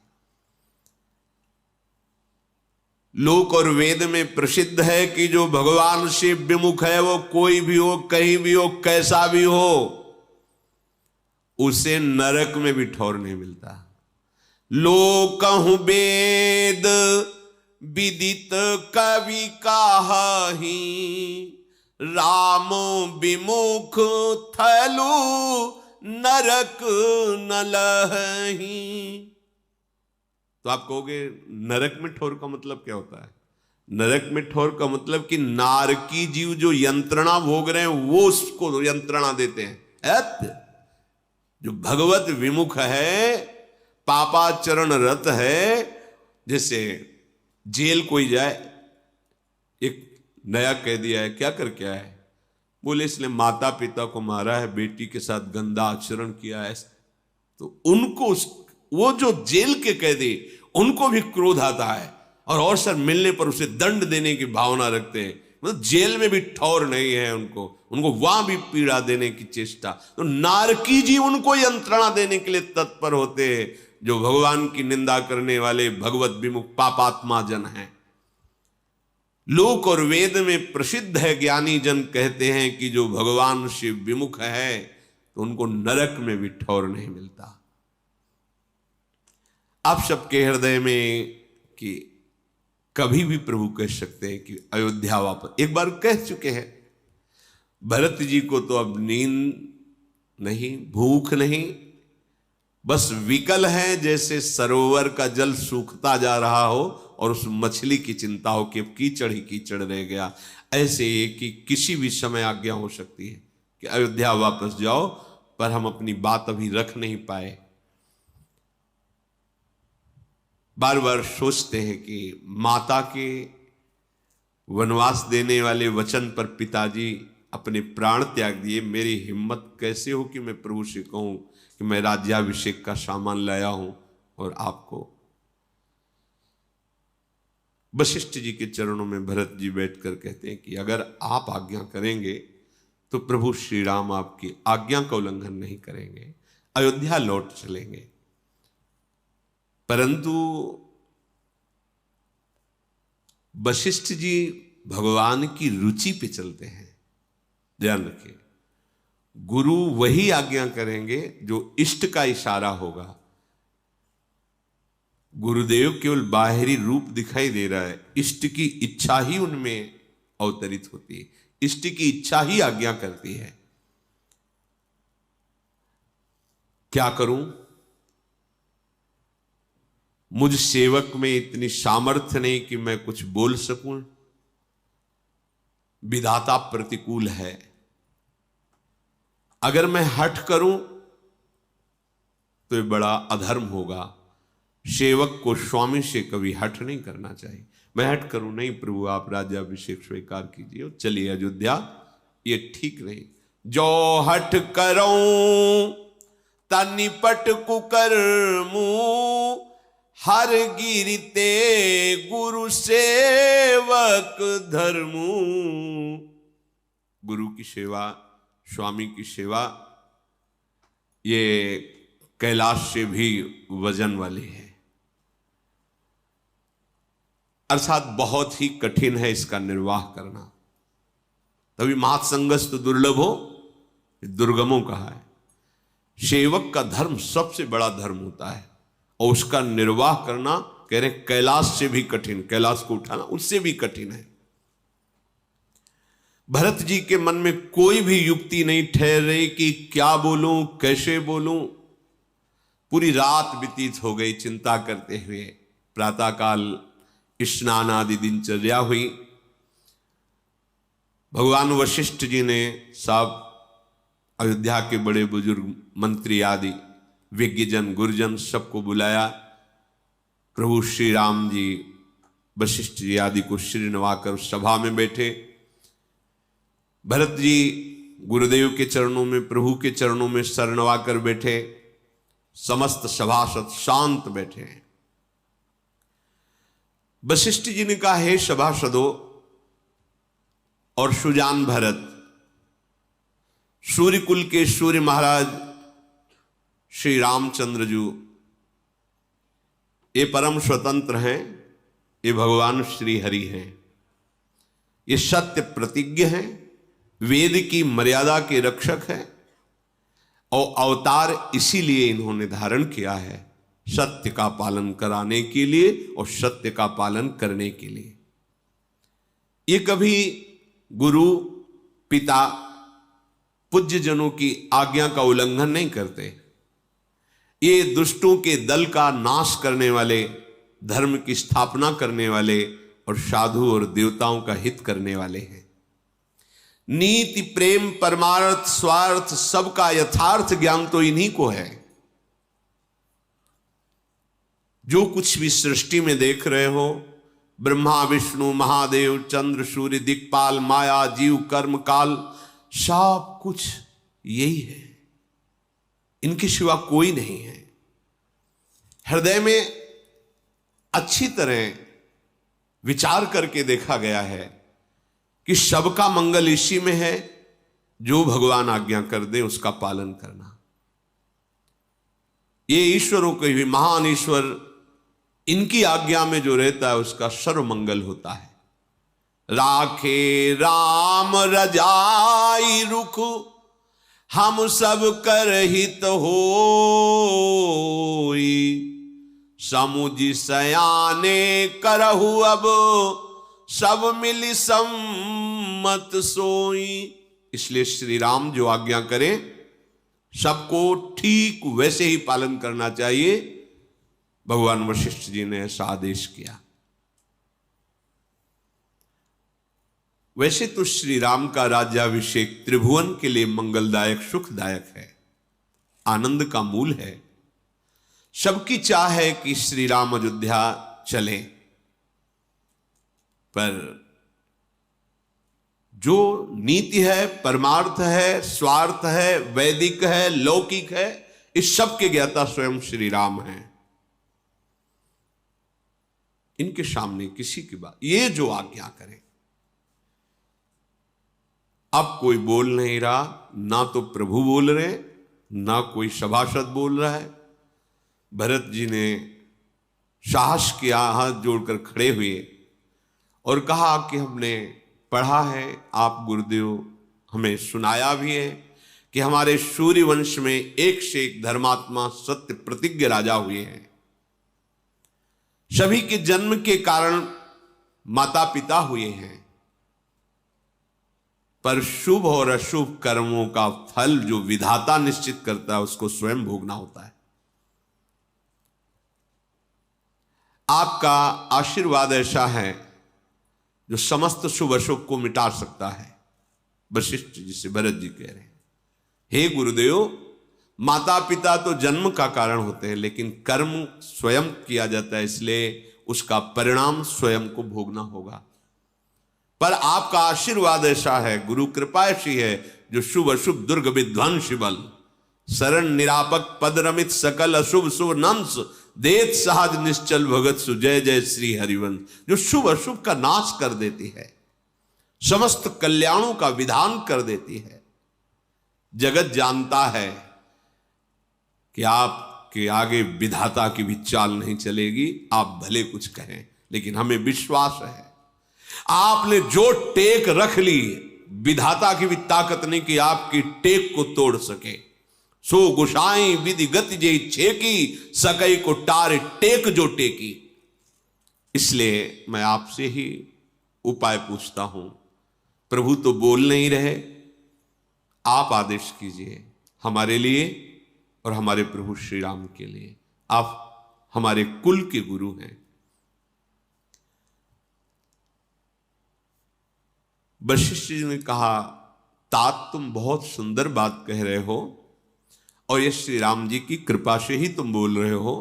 A: लोक और वेद में प्रसिद्ध है कि जो भगवान से विमुख है, वो कोई भी हो, कहीं भी हो, कैसा भी हो, उसे नरक में भी ठौर नहीं मिलता। लोकहु वेद विदित कवि काहि, राम विमुख थलु नरक न लहहि। तो आप कहोगे नरक में ठौर का मतलब क्या होता है? नरक में ठौर का मतलब कि नारकी जीव जो यंत्रणा भोग रहे हैं वो उसको यंत्रणा देते हैं। जो भगवत विमुख है, पापाचरण रत है, जैसे जेल कोई जाए, एक नया कैदी है, क्या करके आया है? बोले इसने माता पिता को मारा है, बेटी के साथ गंदा आचरण किया है। तो उनको वो जो जेल के कैदी, उनको भी क्रोध आता है और अवसर मिलने पर उसे दंड देने की भावना रखते हैं। मतलब जेल में भी ठौर नहीं है उनको वहां भी पीड़ा देने की चेष्टा। तो नारकी जी उनको यंत्रणा देने के लिए तत्पर होते हैं, जो भगवान की निंदा करने वाले भगवत विमुख पापात्मा जन हैं। लोक और वेद में प्रसिद्ध है, ज्ञानी जन कहते हैं कि जो भगवान से विमुख है तो उनको नरक में भी ठौर नहीं मिलता। आप सबके हृदय में कि कभी भी प्रभु कह सकते हैं कि अयोध्या वापस, एक बार कह चुके हैं। भरत जी को तो अब नींद नहीं, भूख नहीं, बस विकल है, जैसे सरोवर का जल सूखता जा रहा हो और उस मछली की चिंता हो कि अब कीचड़ ही कीचड़ रह गया। ऐसे ही कि किसी भी समय आज्ञा हो सकती है कि अयोध्या वापस जाओ, पर हम अपनी बात अभी रख नहीं पाए। बार बार सोचते हैं कि माता के वनवास देने वाले वचन पर पिताजी अपने प्राण त्याग दिए। मेरी हिम्मत कैसे हो कि मैं प्रभु से कहूं कि मैं राज्याभिषेक का सामान लाया हूं और आपको। वशिष्ठ जी के चरणों में भरत जी बैठकर कहते हैं कि अगर आप आज्ञा करेंगे तो प्रभु श्री राम आपकी आज्ञा का उल्लंघन नहीं करेंगे, अयोध्या लौट चलेंगे। परंतु वशिष्ठ जी भगवान की रुचि पे चलते हैं। ध्यान रखिए, गुरु वही आज्ञा करेंगे जो इष्ट का इशारा होगा। गुरुदेव केवल बाहरी रूप दिखाई दे रहा है, इष्ट की इच्छा ही उनमें अवतरित होती है, इष्ट की इच्छा ही आज्ञा करती है। क्या करूं? मुझ सेवक में इतनी सामर्थ्य नहीं कि मैं कुछ बोल सकूं। विधाता प्रतिकूल है। अगर मैं हठ करूं तो ये बड़ा अधर्म होगा। सेवक को स्वामी से कभी हठ नहीं करना चाहिए। मैं हठ करूं, नहीं प्रभु आप राज्याभिषेक स्वीकार कीजिए, चलिए अयोध्या, ये ठीक नहीं। जो हठ करूं तनिपट कुकर्मू, हर गिरते गुरु सेवक धर्मू। गुरु की सेवा, स्वामी की सेवा, ये कैलाश से भी वजन वाली है, अर्थात बहुत ही कठिन है इसका निर्वाह करना। तभी मातसंगस्त दुर्लभ हो, दुर्गमों कहा है। सेवक का धर्म सबसे बड़ा धर्म होता है और उसका निर्वाह करना, कह रहे कैलाश से भी कठिन, कैलाश को उठाना उससे भी कठिन है। भरत जी के मन में कोई भी युक्ति नहीं ठहर रही कि क्या बोलूं, कैसे बोलूं। पूरी रात व्यतीत हो गई चिंता करते हुए। प्रातःकाल स्नान आदि दिनचर्या हुई। भगवान वशिष्ठ जी ने सब अयोध्या के बड़े बुजुर्ग मंत्री आदि विज्ञजन गुरुजन सबको बुलाया। प्रभु श्री राम जी वशिष्ठ जी आदि को श्री नवाकर सभा में बैठे। भरत जी गुरुदेव के चरणों में, प्रभु के चरणों में सर नवाकर बैठे। समस्त सभासद शांत बैठे हैं। वशिष्ठ जी ने कहा, हे सभासदों और सुजान भरत, सूर्य कुल के सूर्य महाराज श्री रामचंद्र जी ये परम स्वतंत्र हैं, ये भगवान श्री हरि हैं, ये सत्य प्रतिज्ञ हैं, वेद की मर्यादा के रक्षक हैं और अवतार इसीलिए इन्होंने धारण किया है, सत्य का पालन कराने के लिए और सत्य का पालन करने के लिए। ये कभी गुरु पिता पूज्य जनों की आज्ञा का उल्लंघन नहीं करते। ये दुष्टों के दल का नाश करने वाले, धर्म की स्थापना करने वाले और साधु और देवताओं का हित करने वाले हैं। नीति, प्रेम, परमार्थ, स्वार्थ सबका यथार्थ ज्ञान तो इन्हीं को है। जो कुछ भी सृष्टि में देख रहे हो, ब्रह्मा विष्णु महादेव चंद्र सूर्य दिक्पाल माया जीव कर्म काल, सब कुछ यही है, इनके सिवा कोई नहीं है। हृदय में अच्छी तरह विचार करके देखा गया है कि सबका मंगल इसी में है, जो भगवान आज्ञा कर दे उसका पालन करना। ये ईश्वरों के भी महान ईश्वर, इनकी आज्ञा में जो रहता है उसका सर्व मंगल होता है। राखे राम रजाई रुख, हम सब कर हित होई, समुझ सयाने करहु अब, सब मिली सम्मत सोई। इसलिए श्री राम जो आज्ञा करें सबको ठीक वैसे ही पालन करना चाहिए। भगवान वशिष्ठ जी ने ऐसा आदेश किया। वैसे तो श्री राम का राज्याभिषेक त्रिभुवन के लिए मंगलदायक सुखदायक है, आनंद का मूल है। सबकी चाह है कि श्री राम अयोध्या चले, पर जो नीति है, परमार्थ है, स्वार्थ है, वैदिक है, लौकिक है, इस सब के ज्ञाता स्वयं श्री राम हैं। इनके सामने किसी की बात, ये जो आज्ञा करें, अब कोई बोल नहीं रहा, ना तो प्रभु बोल रहे, ना कोई सभासद बोल रहा है। भरत जी ने साहस किया, हाथ जोड़कर खड़े हुए और कहा कि हमने पढ़ा है, आप गुरुदेव हमें सुनाया भी है कि हमारे सूर्य वंश में एक से एक धर्मात्मा सत्य प्रतिज्ञ राजा हुए हैं। सभी के जन्म के कारण माता पिता हुए हैं, पर शुभ और अशुभ कर्मों का फल जो विधाता निश्चित करता है उसको स्वयं भोगना होता है। आपका आशीर्वाद ऐसा है जो समस्त शुभ अशुभ को मिटा सकता है। वशिष्ठ जी से भरत जी कह रहे हैं, हे गुरुदेव, माता पिता तो जन्म का कारण होते हैं, लेकिन कर्म स्वयं किया जाता है, इसलिए उसका परिणाम स्वयं को भोगना होगा। पर आपका आशीर्वाद ऐसा है, गुरु कृपा ऐसी है जो शुभ अशुभ दुर्ग विध्वंस बल, शरण निरापक पद रमित सकल अशुभ शुभ नंस, देत सहज निश्चल भगत सु, जय जय श्री हरिवंश, जो शुभ अशुभ का नाश कर देती है, समस्त कल्याणों का विधान कर देती है। जगत जानता है कि आपके आगे विधाता की भी चाल नहीं चलेगी, आप भले कुछ कहें, लेकिन हमें विश्वास है आपने जो टेक रख ली, विधाता की भी ताकत नहीं कि आपकी टेक को तोड़ सके। सो गुसाई विधि गति जे छेकी, सकई को टार टेक जो टेकी। इसलिए मैं आपसे ही उपाय पूछता हूं, प्रभु तो बोल नहीं रहे, आप आदेश कीजिए हमारे लिए और हमारे प्रभु श्री राम के लिए। आप हमारे कुल के गुरु हैं। वशिष्ठ जी ने कहा, तात तुम बहुत सुंदर बात कह रहे हो और ये श्री राम जी की कृपा से ही तुम बोल रहे हो।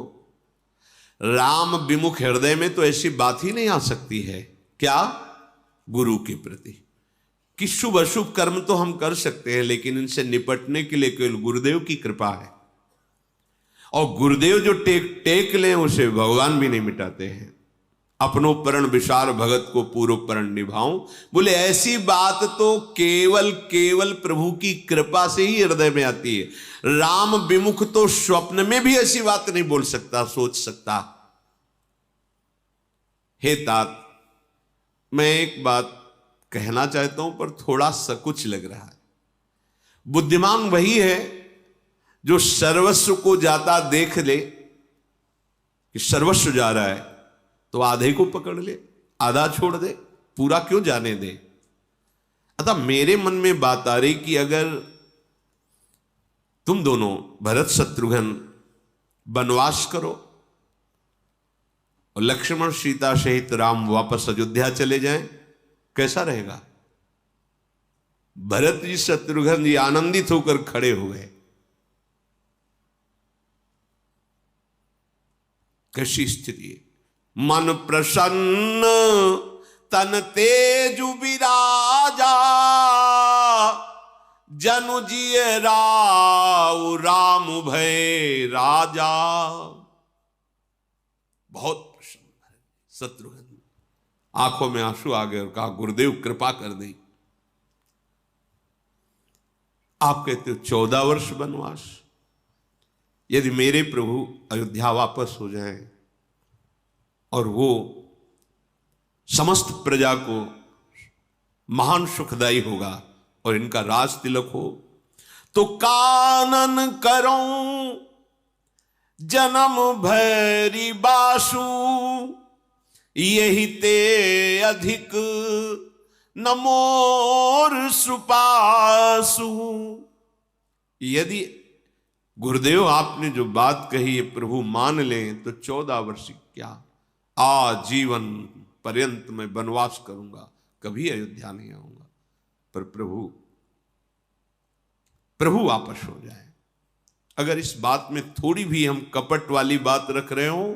A: राम विमुख हृदय में तो ऐसी बात ही नहीं आ सकती है। क्या? गुरु के प्रति कि शुभ अशुभ कर्म तो हम कर सकते हैं, लेकिन इनसे निपटने के लिए केवल गुरुदेव की कृपा है। और गुरुदेव जो टेक लें उसे भगवान भी नहीं मिटाते हैं। अपनो परण विशाल भगत को पूर्व परण निभाऊं, बोले ऐसी बात तो केवल प्रभु की कृपा से ही हृदय में आती है। राम विमुख तो स्वप्न में भी ऐसी बात नहीं बोल सकता, सोच सकता। हे तात, मैं एक बात कहना चाहता हूं पर थोड़ा सकुच लग रहा है। बुद्धिमान वही है जो सर्वस्व को जाता देख ले कि सर्वस्व जा रहा है तो आधे को पकड़ ले, आधा छोड़ दे, पूरा क्यों जाने दे। अतः मेरे मन में बात आ रही कि अगर तुम दोनों भरत शत्रुघ्न वनवास करो और लक्ष्मण सीता सहित राम वापस अयोध्या चले जाएं, कैसा रहेगा? भरत जी शत्रुघ्न जी आनंदित होकर खड़े हो गए। कैसी स्थिति? मन प्रसन्न तन तेजु विराजा, जनु जिय राव राम भय राजा। बहुत प्रसन्न है शत्रुघ्न, आंखों में आंसू आ गए और कहा, गुरुदेव कृपा कर दें। आप कहते हो 14 वर्ष वनवास, यदि मेरे प्रभु अयोध्या वापस हो जाएं और वो समस्त प्रजा को महान सुखदायी होगा और इनका राज तिलक हो, तो कानन करूं जन्म भैरी बासु, यही ते अधिक न मोर सुपासु। यदि गुरुदेव आपने जो बात कही है प्रभु मान लें तो 14 वर्ष क्या आजीवन पर्यंत मैं वनवास करूंगा, कभी अयोध्या नहीं आऊंगा। पर प्रभु वापस हो जाए। अगर इस बात में थोड़ी भी हम कपट वाली बात रख रहे हो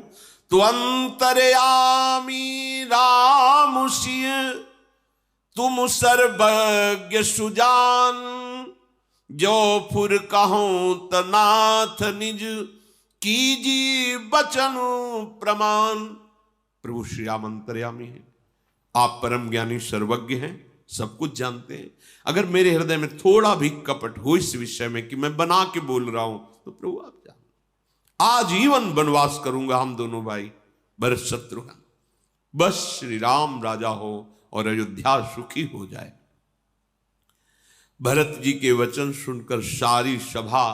A: तो अंतर्यामी राम सिंह तुम सर्वज्ञ सुजान, जो फुर कहूं तनाथ निज कीजी बचन प्रमाण। प्रभु श्री राम अंतर्यामी हैं, आप परम ज्ञानी सर्वज्ञ हैं, सब कुछ जानते हैं। अगर मेरे हृदय में थोड़ा भी कपट हो इस विषय में कि मैं बना के बोल रहा हूं तो प्रभु आप जान, आजीवन वनवास करूंगा हम दोनों भाई भरत शत्रुघ्न, बस श्री राम राजा हो और अयोध्या सुखी हो जाए। भरत जी के वचन सुनकर सारी सभा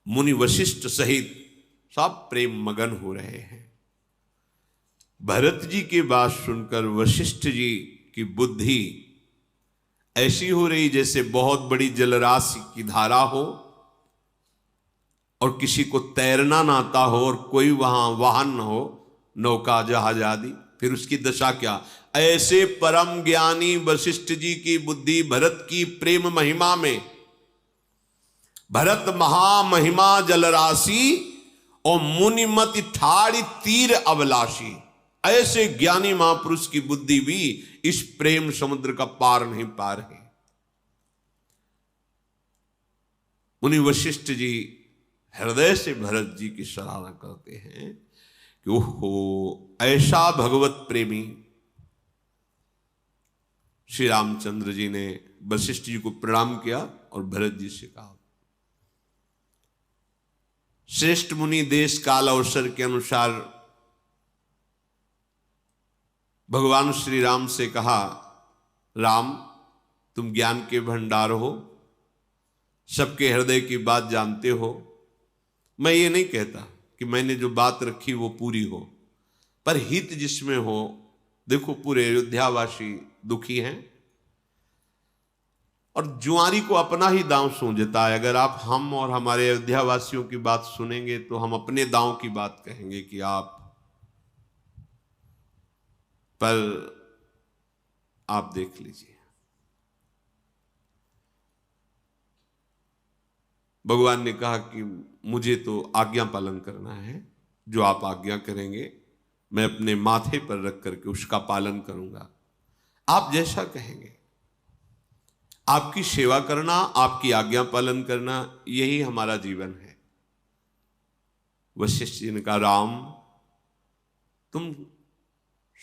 A: मुनि वशिष्ठ सहित सब प्रेम मगन हो रहे हैं। भरत जी की बात सुनकर वशिष्ठ जी की बुद्धि ऐसी हो रही जैसे बहुत बड़ी जलराशि की धारा हो और किसी को तैरना ना आता हो और कोई वहां वाहन न हो, नौका जहाज आदि, फिर उसकी दशा क्या। ऐसे परम ज्ञानी वशिष्ठ जी की बुद्धि भरत की प्रेम महिमा में, भरत महामहिमा जलराशि और मुनिमति ठाड़ी तीर अभिलाषी, ऐसे ज्ञानी महापुरुष की बुद्धि भी इस प्रेम समुद्र का पार नहीं पा रहे। मुनि वशिष्ठ जी हृदय से भरत जी की सराहना करते हैं कि ओहो ऐसा भगवत प्रेमी। श्री रामचंद्र जी ने वशिष्ठ जी को प्रणाम किया और भरत जी से कहा, श्रेष्ठ मुनि देश काल अवसर के अनुसार भगवान श्री राम से कहा, राम तुम ज्ञान के भंडार हो, सबके हृदय की बात जानते हो। मैं ये नहीं कहता कि मैंने जो बात रखी वो पूरी हो, पर हित जिसमें हो। देखो पूरे अयोध्यावासी दुखी हैं और जुआरी को अपना ही दांव सूझता है। अगर आप हम और हमारे अयोध्यावासियों की बात सुनेंगे तो हम अपने दांव की बात कहेंगे कि आप, पर आप देख लीजिए भगवान ने कहा कि मुझे तो आज्ञा पालन करना है, जो आप आज्ञा करेंगे मैं अपने माथे पर रख करके उसका पालन करूंगा। आप जैसा कहेंगे, आपकी सेवा करना, आपकी आज्ञा पालन करना, यही हमारा जीवन है। वशिष्ठ जी ने कहा, राम तुम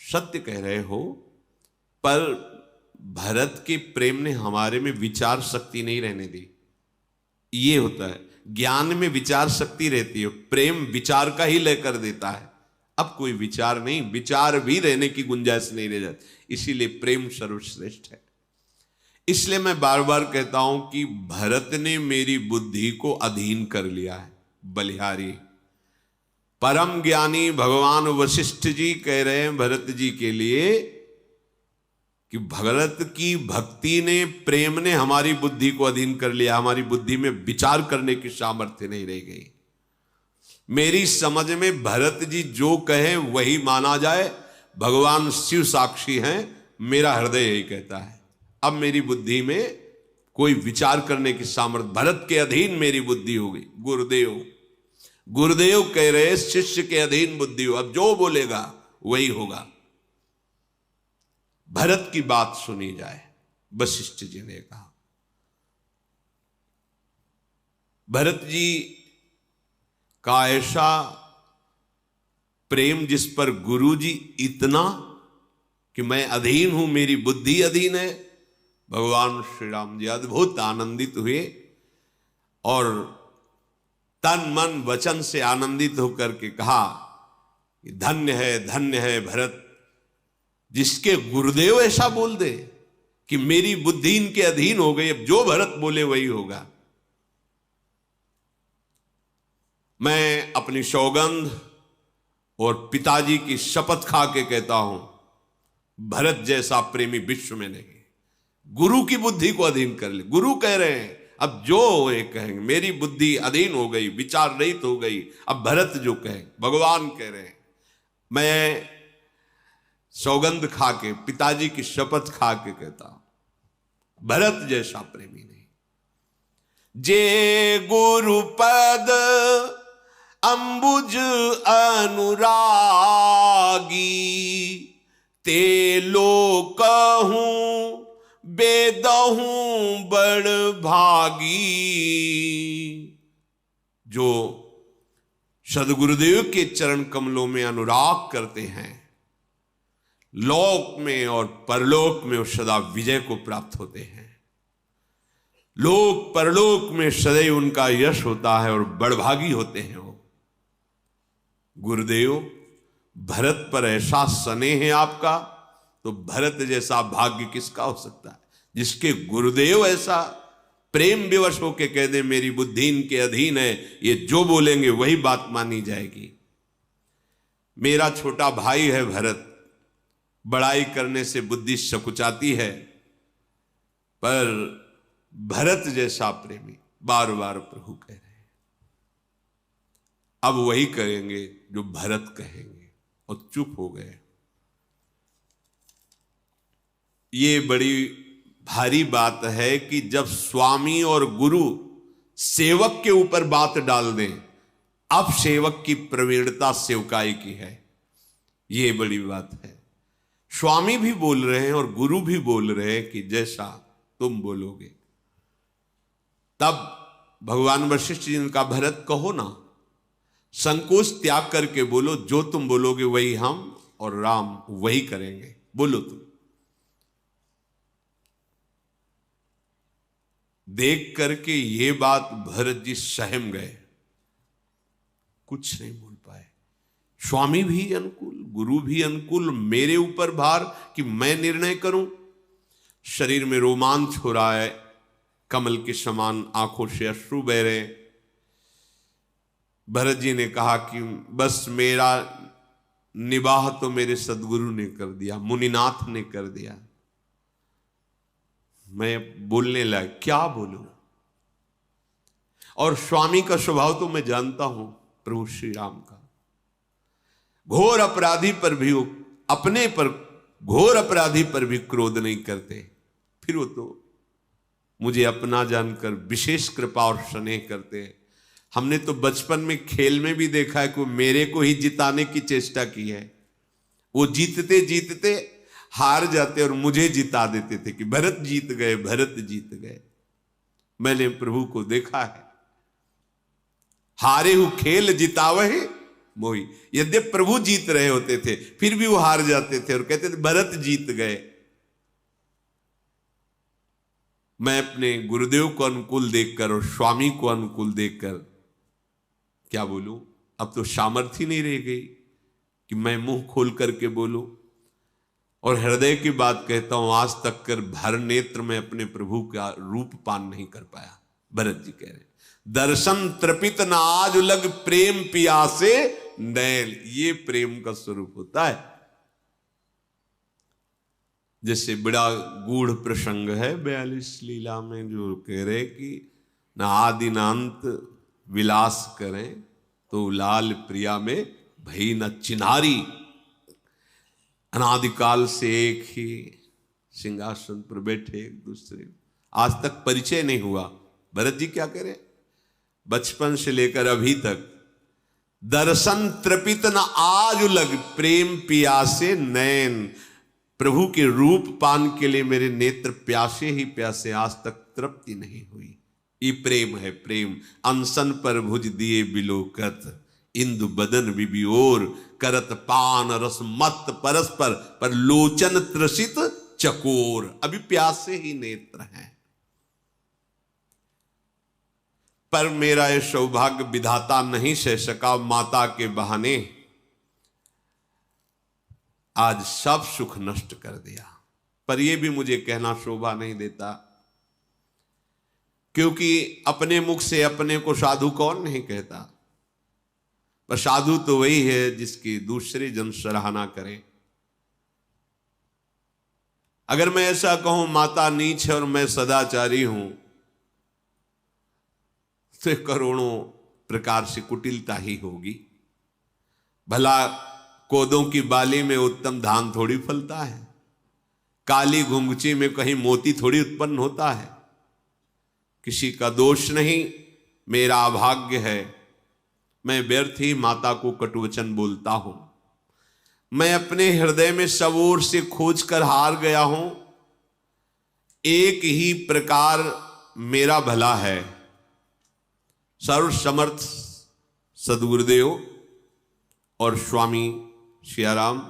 A: सत्य कह रहे हो, पर भरत के प्रेम ने हमारे में विचार शक्ति नहीं रहने दी। ये होता है, ज्ञान में विचार शक्ति रहती है, प्रेम विचार का ही लेकर देता है। अब कोई विचार नहीं, विचार भी रहने की गुंजाइश नहीं रह जाती। इसीलिए प्रेम सर्वश्रेष्ठ है। इसलिए मैं बार बार कहता हूं कि भरत ने मेरी बुद्धि को अधीन कर लिया है। बलिहारी परम ज्ञानी भगवान वशिष्ठ जी कह रहे हैं भरत जी के लिए कि भरत की भक्ति ने, प्रेम ने हमारी बुद्धि को अधीन कर लिया। हमारी बुद्धि में विचार करने की सामर्थ्य नहीं रह गई। मेरी समझ में भरत जी जो कहे वही माना जाए। भगवान शिव साक्षी हैं, मेरा हृदय यही कहता है। अब मेरी बुद्धि में कोई विचार करने की सामर्थ्य, भरत के अधीन मेरी बुद्धि हो गई। गुरुदेव कह रहे शिष्य के अधीन बुद्धि हो, अब जो बोलेगा वही होगा। भरत की बात सुनी जाए, वशिष्ठ जी ने कहा। भरत जी का ऐसा प्रेम जिस पर गुरु जी इतना कि मैं अधीन हूं, मेरी बुद्धि अधीन है। भगवान श्री राम जी अद्भुत आनंदित हुए और तन मन वचन से आनंदित होकर के कहा कि धन्य है भरत, जिसके गुरुदेव ऐसा बोल दे कि मेरी बुद्धि इनके अधीन हो गई, अब जो भरत बोले वही होगा। मैं अपनी सौगंध और पिताजी की शपथ खा के कहता हूं, भरत जैसा प्रेमी विश्व में नहीं। गुरु की बुद्धि को अधीन कर ले। गुरु कह रहे हैं, अब जो ये कहेंगे, मेरी बुद्धि अधीन हो गई, विचार रहित हो गई। अब भरत जो कहे, भगवान कह रहे हैं, मैं सौगंध खा के, पिताजी की शपथ खा के कहता हूं, भरत जैसा प्रेमी नहीं। जे गुरु पद अंबुज अनुरागी, ते लोकहूं बेदहूं बड़ भागी। जो सदगुरुदेव के चरण कमलों में अनुराग करते हैं, लोक में और परलोक में वो सदा विजय को प्राप्त होते हैं। लोक परलोक में सदैव उनका यश होता है और बड़भागी होते हैं वो। गुरुदेव, भरत पर ऐसा स्नेह है आपका, तो भरत जैसा भाग्य किसका हो सकता है, जिसके गुरुदेव ऐसा प्रेम विवश होके कह दे, मेरी बुद्धि इनके अधीन है, ये जो बोलेंगे वही बात मानी जाएगी। मेरा छोटा भाई है भरत, बड़ाई करने से बुद्धि सकुचाती है, पर भरत जैसा प्रेमी, बार बार प्रभु कह रहे हैं। अब वही करेंगे जो भरत कहेंगे, और चुप हो गए। ये बड़ी भारी बात है कि जब स्वामी और गुरु सेवक के ऊपर बात डाल दें, अब सेवक की प्रवीणता सेवकाई की है, ये बड़ी बात है। स्वामी भी बोल रहे हैं और गुरु भी बोल रहे हैं कि जैसा तुम बोलोगे। तब भगवान वशिष्ठ जी ने कहा, भरत कहो ना, संकोच त्याग करके बोलो, जो तुम बोलोगे वही हम और राम वही करेंगे, बोलो तुम। देख करके ये बात भरत जी सहम गए, कुछ नहीं बोल पाए। स्वामी भी अनुकूल, गुरु भी अनुकूल, मेरे ऊपर भार कि मैं निर्णय करूं। शरीर में रोमांच हो रहा है, कमल के समान आंखों से अश्रु बह रहे। भरत जी ने कहा कि बस मेरा निबाह तो मेरे सदगुरु ने कर दिया, मुनिनाथ ने कर दिया, मैं बोलने लगा, क्या बोलूं। और स्वामी का स्वभाव तो मैं जानता हूं, प्रभु श्री राम का। घोर अपराधी पर भी वो, अपने पर घोर अपराधी पर भी क्रोध नहीं करते, फिर वो तो मुझे अपना जानकर विशेष कृपा और स्नेह करते हैं। हमने तो बचपन में खेल में भी देखा है कि मेरे को ही जिताने की चेष्टा की है। वो जीतते जीतते हार जाते और मुझे जिता देते थे कि भरत जीत गए, भरत जीत गए। मैंने प्रभु को देखा है, हारे हु खेल जितावहे मोही। यद्यपि प्रभु जीत रहे होते थे, फिर भी वो हार जाते थे और कहते थे भरत जीत गए। मैं अपने गुरुदेव को अनुकूल देखकर और स्वामी को अनुकूल देखकर क्या बोलूं, अब तो सामर्थ्य नहीं रह गई कि मैं मुंह खोल करके बोलूं। और हृदय की बात कहता हूं, आज तक कर भर नेत्र में अपने प्रभु का रूप पान नहीं कर पाया। भरत जी कह रहे, दर्शन तृपित न आज लग प्रेम पियासे नैन। ये प्रेम का स्वरूप होता है। जैसे बड़ा गूढ़ प्रसंग है 42 लीला में, जो कह रहे कि न आदि न अंत विलास करें, तो लाल प्रिया में भई न चिन्हारी। अनादिकाल से एक ही सिंहासन पर बैठे एक दूसरे, आज तक परिचय नहीं हुआ। भरत जी क्या कह रहे, बचपन से लेकर अभी तक दर्शन तृपित न आज लग प्रेम पियासे नैन। प्रभु के रूप पान के लिए मेरे नेत्र प्यासे ही प्यासे, आज तक तृप्ति नहीं हुई। ये प्रेम है, प्रेम। अनसन पर भुज दिए बिलोकत, इंदु बदन बिबियोर, करत पान रस मत परस्पर, पर लोचन त्रसित चकोर। अभी प्यासे ही नेत्र हैं। पर मेरा ये सौभाग्य विधाता नहीं सह सका, माता के बहाने आज सब सुख नष्ट कर दिया। पर यह भी मुझे कहना शोभा नहीं देता, क्योंकि अपने मुख से अपने को साधु कौन नहीं कहता। पर साधु तो वही है जिसकी दूसरे जन सराहना करें। अगर मैं ऐसा कहूं माता नीच है और मैं सदाचारी हूं, तो करोड़ों प्रकार से कुटिलता ही होगी। भला कोदों की बाली में उत्तम धान थोड़ी फलता है, काली घुंघची में कहीं मोती थोड़ी उत्पन्न होता है। किसी का दोष नहीं, मेरा अभाग्य है। मैं व्यर्थ ही माता को कटुवचन बोलता हूं। मैं अपने हृदय में सब ओर से खोज कर हार गया हूं। एक ही प्रकार मेरा भला है। सर्व समर्थ सद्गुरुदेव और स्वामी सियाराम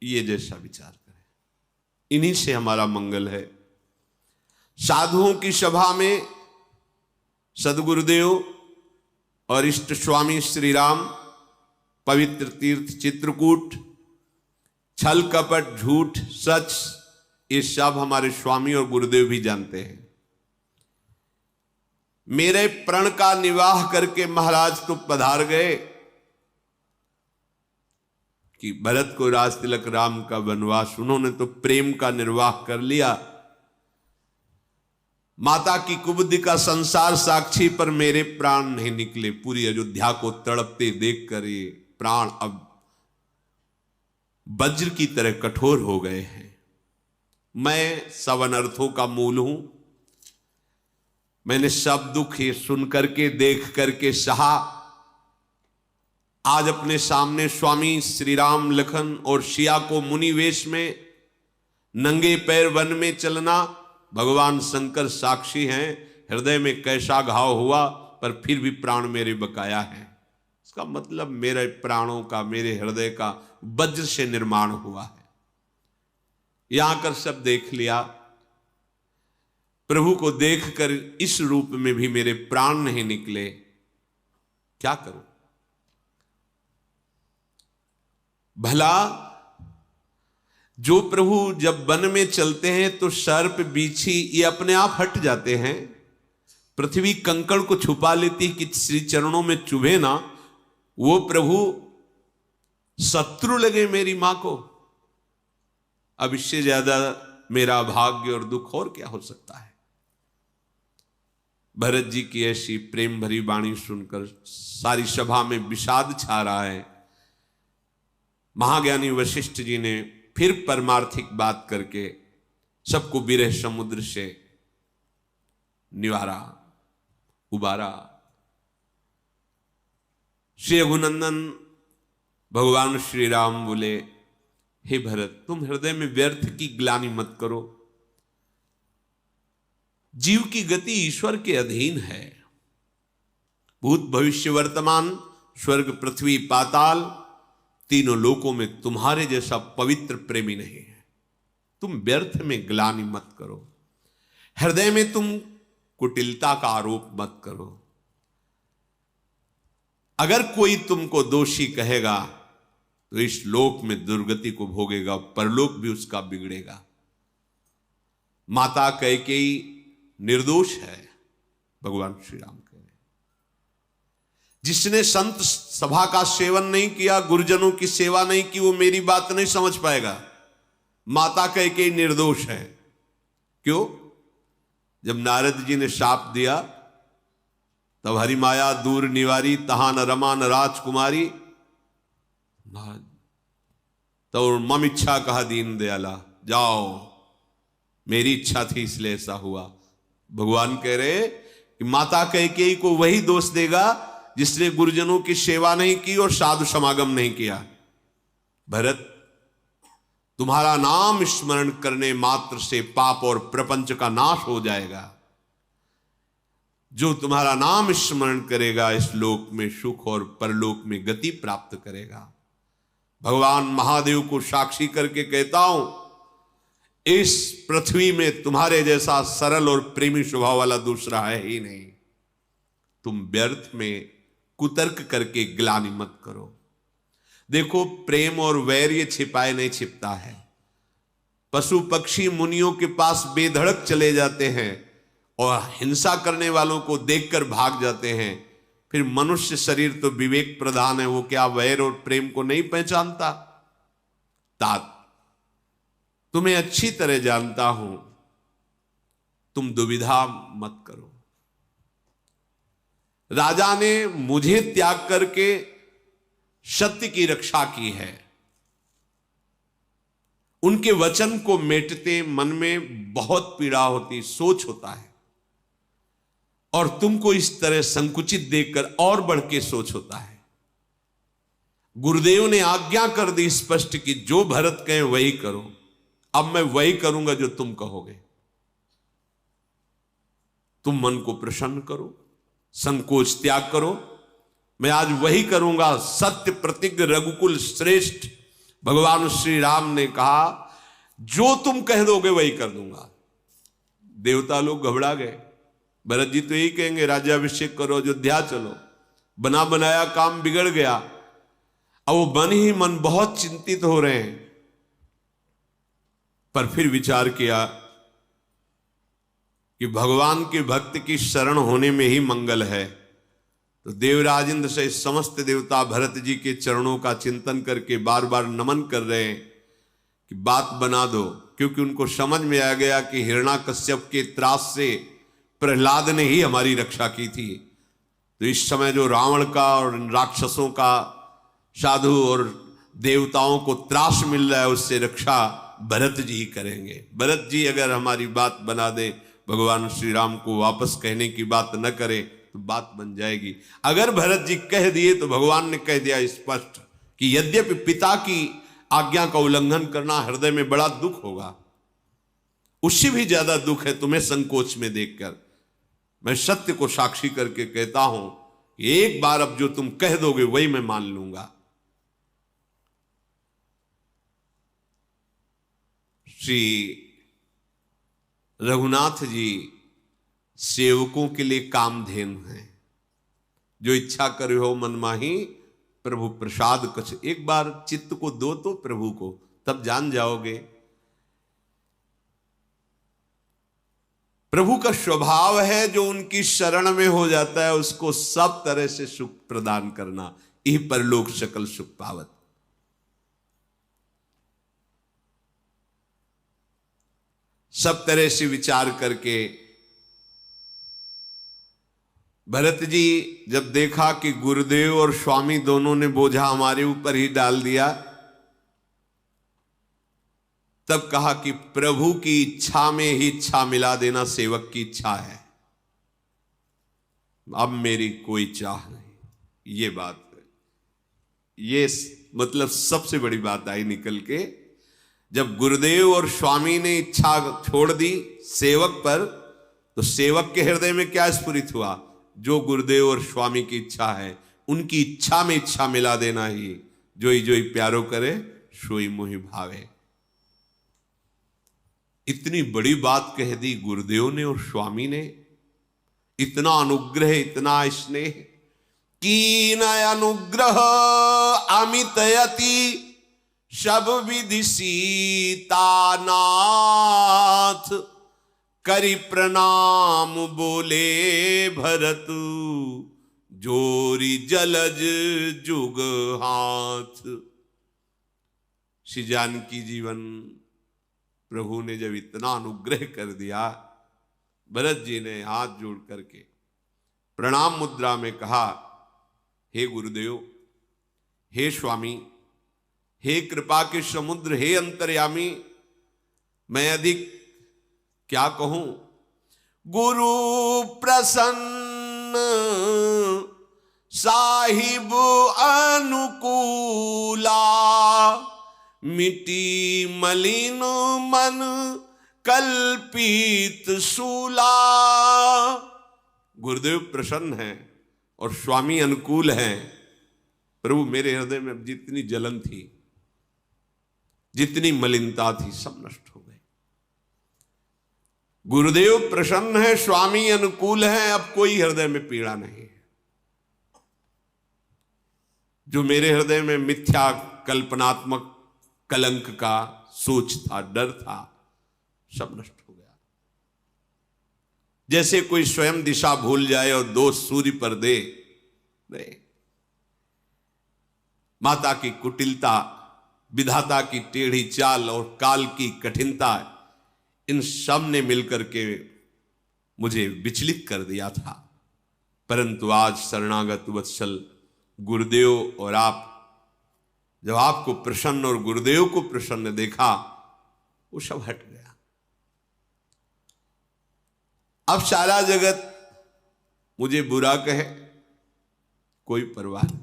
A: ये जैसा विचार करें, इन्हीं से हमारा मंगल है। साधुओं की सभा में सद्गुरुदेव और इष्ट स्वामी श्री राम, पवित्र तीर्थ चित्रकूट, छल कपट झूठ सच, ये सब हमारे स्वामी और गुरुदेव भी जानते हैं। मेरे प्रण का निवाह करके महाराज तो पधार गए कि भरत को राज तिलक राम का वनवास, उन्होंने तो प्रेम का निर्वाह कर लिया। माता की कुबुद्धि का संसार साक्षी, पर मेरे प्राण नहीं निकले। पूरी अयोध्या को तड़पते देखकर ये प्राण अब वज्र की तरह कठोर हो गए हैं। मैं सब अनर्थों का मूल हूं। मैंने सब दुख ये सुन करके देख करके सहा। आज अपने सामने स्वामी श्री राम, लखन और सिया को मुनि वेश में नंगे पैर वन में चलना, भगवान शंकर साक्षी हैं। हृदय में कैसा घाव हुआ, पर फिर भी प्राण मेरे बकाया है। इसका मतलब मेरे प्राणों का, मेरे हृदय का वज्र से निर्माण हुआ है। यहां कर सब देख लिया। प्रभु को देखकर इस रूप में भी मेरे प्राण नहीं निकले, क्या करूं? भला जो प्रभु जब वन में चलते हैं तो सर्प बीछी ये अपने आप हट जाते हैं। पृथ्वी कंकड़ को छुपा लेती कि श्री चरणों में चुभे ना। वो प्रभु शत्रु लगे मेरी मां को। अब इससे ज्यादा मेरा भाग्य और दुख और क्या हो सकता है? भरत जी की ऐसी प्रेम भरी वाणी सुनकर सारी सभा में विषाद छा रहा है। महाज्ञानी वशिष्ठ जी ने फिर परमार्थिक बात करके सबको विरह समुद्र से निवारा, उबारा। श्री रघुनंदन भगवान श्री राम बोले, हे भरत, तुम हृदय में व्यर्थ की ग्लानि मत करो। जीव की गति ईश्वर के अधीन है। भूत भविष्य वर्तमान, स्वर्ग पृथ्वी पाताल, तीनों लोकों में तुम्हारे जैसा पवित्र प्रेमी नहीं है। तुम व्यर्थ में ग्लानि मत करो। हृदय में तुम कुटिलता का आरोप मत करो। अगर कोई तुमको दोषी कहेगा तो इस लोक में दुर्गति को भोगेगा, परलोक भी उसका बिगड़ेगा। माता कैकेयी निर्दोष है, भगवान श्री राम कह रहे। जिसने संत सभा का सेवन नहीं किया, गुरुजनों की सेवा नहीं की, वो मेरी बात नहीं समझ पाएगा। माता कैकेयी निर्दोष है। क्यों? जब नारद जी ने शाप दिया तब हरि माया दूर निवारी, तहां न रमा न राजकुमारी। तो मम इच्छा कहा दीन दयाला, जाओ, मेरी इच्छा थी इसलिए ऐसा हुआ। भगवान कह रहे कि माता कैकेयी को वही दोष देगा जिसने गुरुजनों की सेवा नहीं की और साधु समागम नहीं किया। भरत, तुम्हारा नाम स्मरण करने मात्र से पाप और प्रपंच का नाश हो जाएगा। जो तुम्हारा नाम स्मरण करेगा इस लोक में सुख और परलोक में गति प्राप्त करेगा। भगवान महादेव को साक्षी करके कहता हूं, इस पृथ्वी में तुम्हारे जैसा सरल और प्रेमी स्वभाव वाला दूसरा है ही नहीं। तुम व्यर्थ में कुतर्क करके ग्लानि मत करो। देखो, प्रेम और वैर ये छिपाए नहीं छिपता है। पशु पक्षी मुनियों के पास बेधड़क चले जाते हैं और हिंसा करने वालों को देखकर भाग जाते हैं। फिर मनुष्य शरीर तो विवेक प्रधान है, वो क्या वैर और प्रेम को नहीं पहचानता? तात, तुम्हें अच्छी तरह जानता हूं, तुम दुविधा मत करो। राजा ने मुझे त्याग करके सत्य की रक्षा की है। उनके वचन को मेटते मन में बहुत पीड़ा होती, सोच होता है, और तुमको इस तरह संकुचित देखकर और बढ़ के सोच होता है। गुरुदेव ने आज्ञा कर दी स्पष्ट कि जो भरत कहे वही करो। अब मैं वही करूंगा जो तुम कहोगे। तुम मन को प्रसन्न करो, संकोच त्याग करो, मैं आज वही करूंगा। सत्य प्रतिज्ञ रघुकुल श्रेष्ठ भगवान श्री राम ने कहा, जो तुम कह दोगे वही कर दूंगा। देवता लोग घबरा गए। भरत जी तो यही कहेंगे राज्याभिषेक करो, अयोध्या चलो। बना बनाया काम बिगड़ गया। अब वो मन ही मन बहुत चिंतित हो रहे हैं। पर फिर विचार किया कि भगवान के भक्त की शरण होने में ही मंगल है। तो देवराज इंद्र से समस्त देवता भरत जी के चरणों का चिंतन करके बार बार नमन कर रहे हैं कि बात बना दो, क्योंकि उनको समझ में आ गया कि हिरण्याकश्यप के त्रास से प्रहलाद ने ही हमारी रक्षा की थी। तो इस समय जो रावण का और राक्षसों का, साधु और देवताओं को त्रास मिल रहा है, उससे रक्षा भरत जी ही करेंगे। भरत जी अगर हमारी बात बना दे, भगवान श्री राम को वापस कहने की बात न करे, तो बात बन जाएगी। अगर भरत जी कह दिए तो भगवान ने कह दिया स्पष्ट कि यद्यपि पिता की आज्ञा का उल्लंघन करना हृदय में बड़ा दुख होगा, उससे भी ज्यादा दुख है तुम्हें संकोच में देखकर। मैं सत्य को साक्षी करके कहता हूं कि एक बार अब जो तुम कह दोगे वही मैं मान लूंगा। श्री रघुनाथ जी सेवकों के लिए कामधेनु हैं। जो इच्छा करे हो मन माही प्रभु प्रसाद कछ। एक बार चित्त को दो तो प्रभु को, तब जान जाओगे। प्रभु का स्वभाव है जो उनकी शरण में हो जाता है उसको सब तरह से सुख प्रदान करना। यही परलोक सकल सुख पावत। सब तरह से विचार करके भरत जी जब देखा कि गुरुदेव और स्वामी दोनों ने बोझा हमारे ऊपर ही डाल दिया, तब कहा कि प्रभु की इच्छा में ही इच्छा मिला देना सेवक की इच्छा है। अब मेरी कोई चाह नहीं। ये बात है, ये मतलब सबसे बड़ी बात आई निकल के। जब गुरुदेव और स्वामी ने इच्छा छोड़ दी सेवक पर, तो सेवक के हृदय में क्या स्फुरित हुआ? जो गुरुदेव और स्वामी की इच्छा है, उनकी इच्छा में इच्छा मिला देना ही। जोई जोई प्यारो करे सोई मोहि भावे। इतनी बड़ी बात कह दी गुरुदेव ने और स्वामी ने। इतना अनुग्रह, इतना स्नेह। कीन अनुग्रह अमितयति सब विधि सीतानाथ। करि प्रणाम बोले भरत जोरी जलज जुग हाथ। श्री जानकी जीवन प्रभु ने जब इतना अनुग्रह कर दिया, भरत जी ने हाथ जोड़ करके प्रणाम मुद्रा में कहा, हे गुरुदेव, हे स्वामी, हे कृपा के समुद्र, हे अंतर्यामी, मैं अधिक क्या कहूं। गुरु प्रसन्न साहिब अनुकूला। मिटी मलिन मन कल्पित सूला। गुरुदेव प्रसन्न हैं और स्वामी अनुकूल हैं। प्रभु मेरे हृदय में जितनी जलन थी, जितनी मलिनता थी, सब नष्ट हो गई। गुरुदेव प्रसन्न है, स्वामी अनुकूल है, अब कोई हृदय में पीड़ा नहीं है। जो मेरे हृदय में मिथ्या कल्पनात्मक कलंक का सोच था, डर था, सब नष्ट हो गया। जैसे कोई स्वयं दिशा भूल जाए और दोष सूर्य पर दे, नहीं, माता की कुटिलता, विधाता की टेढ़ी चाल और काल की कठिनता, इन सब ने मिलकर के मुझे विचलित कर दिया था। परंतु आज शरणागत वत्सल गुरुदेव और आप, जब आपको प्रसन्न और गुरुदेव को प्रसन्न देखा, वो सब हट गया। अब सारा जगत मुझे बुरा कहे, कोई परवाह नहीं,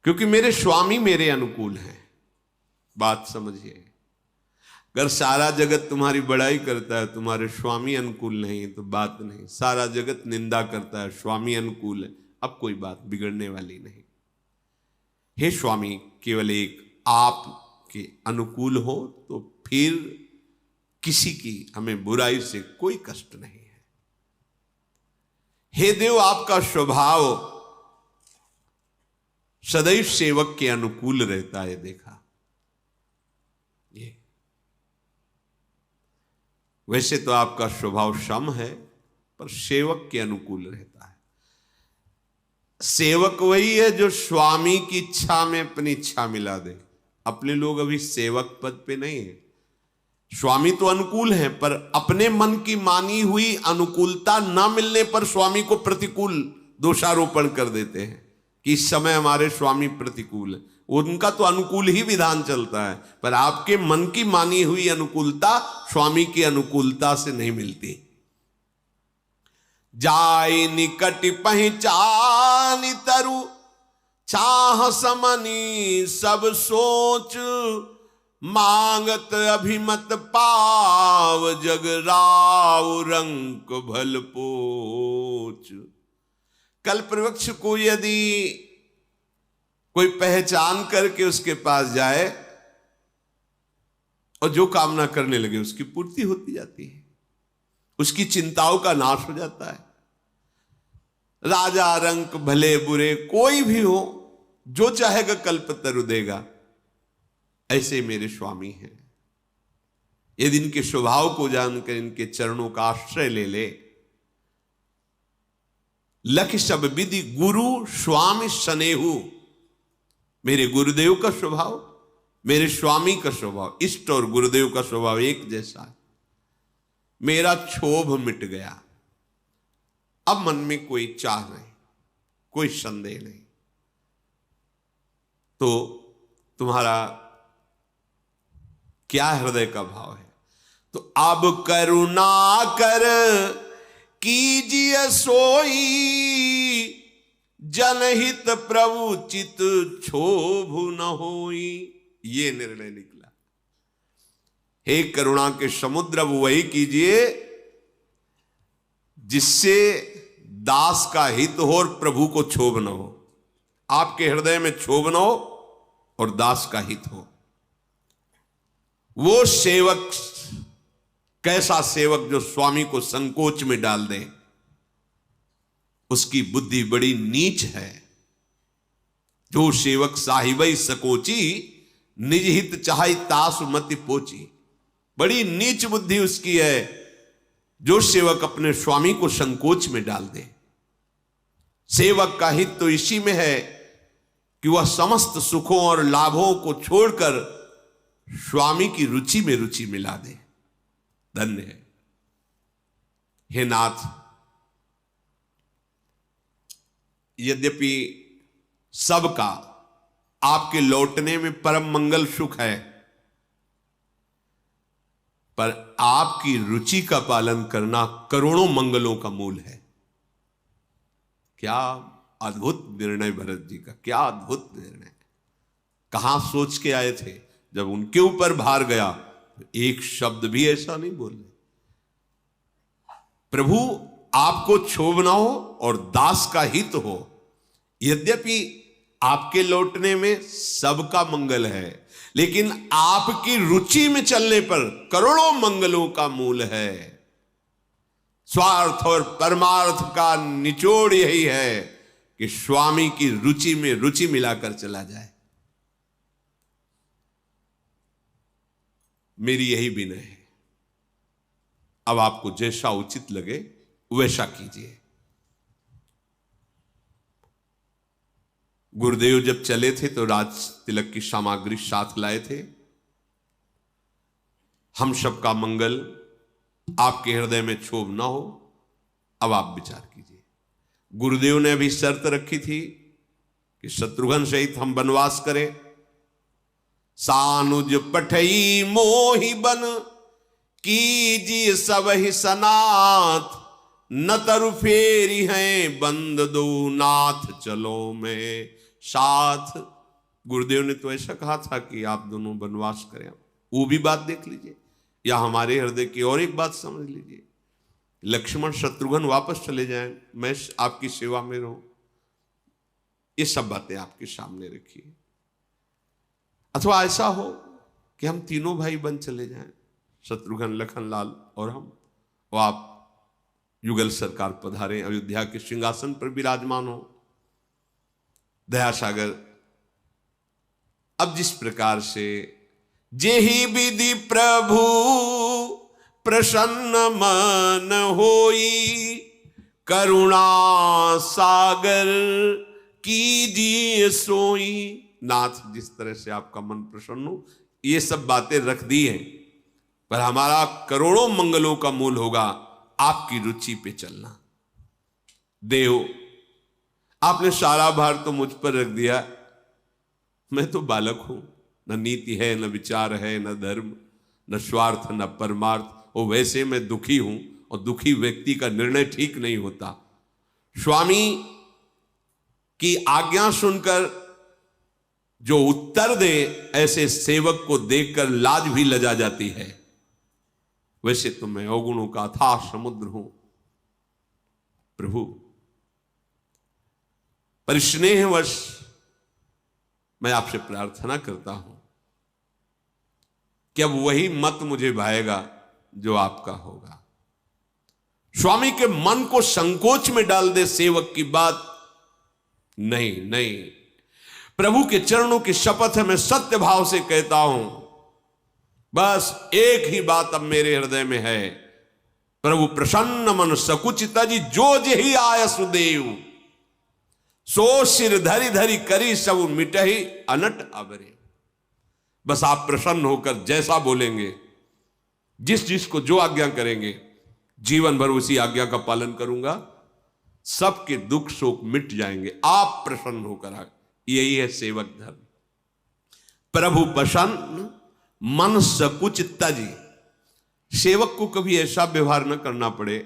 A: क्योंकि मेरे स्वामी मेरे अनुकूल हैं। बात समझिए, अगर सारा जगत तुम्हारी बड़ाई करता है, तुम्हारे स्वामी अनुकूल नहीं है, तो बात नहीं। सारा जगत निंदा करता है, स्वामी अनुकूल है, अब कोई बात बिगड़ने वाली नहीं। हे स्वामी, केवल एक आप के अनुकूल हो तो फिर किसी की हमें बुराई से कोई कष्ट नहीं है। हे देव, आपका स्वभाव सदैव सेवक के अनुकूल रहता है। देखा, ये वैसे तो आपका स्वभाव सम है, पर सेवक के अनुकूल रहता है। सेवक वही है जो स्वामी की इच्छा में अपनी इच्छा मिला दे। अपने लोग अभी सेवक पद पे नहीं है। स्वामी तो अनुकूल है, पर अपने मन की मानी हुई अनुकूलता न मिलने पर स्वामी को प्रतिकूल दोषारोपण कर देते हैं कि इस समय हमारे स्वामी प्रतिकूल है। उनका तो अनुकूल ही विधान चलता है, पर आपके मन की मानी हुई अनुकूलता स्वामी की अनुकूलता से नहीं मिलती। जाय निकट पहचान तरु, चाह समनी सब सोच, मांगत अभिमत पाव, जग राव रंक भल पोच। कल्प वृक्ष को यदि कोई पहचान करके उसके पास जाए और जो कामना करने लगे, उसकी पूर्ति होती जाती है, उसकी चिंताओं का नाश हो जाता है। राजा रंक भले बुरे कोई भी हो, जो चाहेगा कल्पतरु देगा। ऐसे मेरे स्वामी हैं। यदि इनके स्वभाव को जानकर इनके चरणों का आश्रय ले ले, लख सब विधि गुरु स्वामी स्नेहु। मेरे गुरुदेव का स्वभाव, मेरे स्वामी का स्वभाव, इष्ट और गुरुदेव का स्वभाव एक जैसा है। मेरा क्षोभ मिट गया, अब मन में कोई चाह नहीं, कोई संदेह नहीं। तो तुम्हारा क्या हृदय का भाव है? तो अब करुणा कर कीजिए सोई, जनहित प्रभु चित क्षोभ न होई। ये निर्णय निकला। हे करुणा के समुद्र, अब वही कीजिए जिससे दास का हित हो और प्रभु को क्षोभ न हो। आपके हृदय में क्षोभ न हो और दास का हित हो। वो सेवक, कैसा सेवक जो स्वामी को संकोच में डाल दे, उसकी बुद्धि बड़ी नीच है। जो सेवक साहिबई सकोची, निज हित चाहे तासु मति पोची। बड़ी नीच बुद्धि उसकी है जो सेवक अपने स्वामी को संकोच में डाल दे। सेवक का हित तो इसी में है कि वह समस्त सुखों और लाभों को छोड़कर स्वामी की रुचि में रुचि मिला दे। धन्य है। हे नाथ, यद्यपि सबका आपके लौटने में परम मंगल सुख है, पर आपकी रुचि का पालन करना करोड़ों मंगलों का मूल है। क्या अद्भुत निर्णय भरत जी का, क्या अद्भुत निर्णय। कहां सोच के आए थे? जब उनके ऊपर भार गया तो एक शब्द भी ऐसा नहीं बोले। प्रभु आपको क्षोभ ना हो और दास का हित हो। यद्यपि आपके लौटने में सबका मंगल है, लेकिन आपकी रुचि में चलने पर करोड़ों मंगलों का मूल है। स्वार्थ और परमार्थ का निचोड़ यही है कि स्वामी की रुचि में रुचि मिलाकर चला जाए। मेरी यही विनय है। अब आपको जैसा उचित लगे वैसा कीजिए। गुरुदेव जब चले थे तो राज तिलक की सामग्री साथ लाए थे। हम सबका मंगल आपके हृदय में क्षोभ ना हो, अब आप विचार कीजिए। गुरुदेव ने अभी शर्त रखी थी कि शत्रुघ्न सहित हम वनवास करें। सानुज पठई मोहि बन कीजिए सब ही सनाथ, न तरु फेरी हैं बंद दो नाथ चलो में साथ। गुरुदेव ने तो ऐसा कहा था कि आप दोनों वनवास करें। वो भी बात देख लीजिए, या हमारे हृदय की और एक बात समझ लीजिए। लक्ष्मण शत्रुघ्न वापस चले जाएं, मैं आपकी सेवा में रहूं, ये सब बातें आपके सामने रखिए। अथवा ऐसा हो कि हम तीनों भाई बन चले जाएं, शत्रुघ्न, लखनलाल और हम, और आप युगल सरकार पधारें, अयोध्या के सिंहासन पर विराजमान हो। दयासागर अब जिस प्रकार से जेहि विधि प्रभु प्रसन्न मन होई, करुणा सागर कीजिए सोई। नाथ, जिस तरह से आपका मन प्रसन्न हो, ये सब बातें रख दी हैं, पर हमारा करोड़ों मंगलों का मूल होगा आपकी रुचि पे चलना। देव, आपने सारा भार तो मुझ पर रख दिया। मैं तो बालक हूं, न नीति है, न विचार है, न धर्म, न स्वार्थ, न परमार्थ। और वैसे मैं दुखी हूं, और दुखी व्यक्ति का निर्णय ठीक नहीं होता। स्वामी की आज्ञा सुनकर जो उत्तर दे, ऐसे सेवक को देखकर लाज भी लजा जाती है। वैसे तो मैं अवगुणों का अथाह समुद्र हूं प्रभु, पर स्नेहवश मैं आपसे प्रार्थना करता हूं कि अब वही मत मुझे भाएगा जो आपका होगा। स्वामी के मन को संकोच में डाल दे सेवक की बात। नहीं नहीं, प्रभु के चरणों की शपथ है, मैं सत्य भाव से कहता हूं, बस एक ही बात अब मेरे हृदय में है। प्रभु प्रसन्न मन सकुचिता जी, जो जेहि आय सुदेव, सो सिर धरि धरि करी सब मिटहि अनट अबरे। बस आप प्रसन्न होकर जैसा बोलेंगे, जिस जिसको जो आज्ञा करेंगे, जीवन भर उसी आज्ञा का पालन करूंगा। सबके दुख शोक मिट जाएंगे, आप प्रसन्न होकर आ। यही है सेवक धर्म। प्रभु प्रसन्न मन सकुच तजी। सेवक को कभी ऐसा व्यवहार न करना पड़े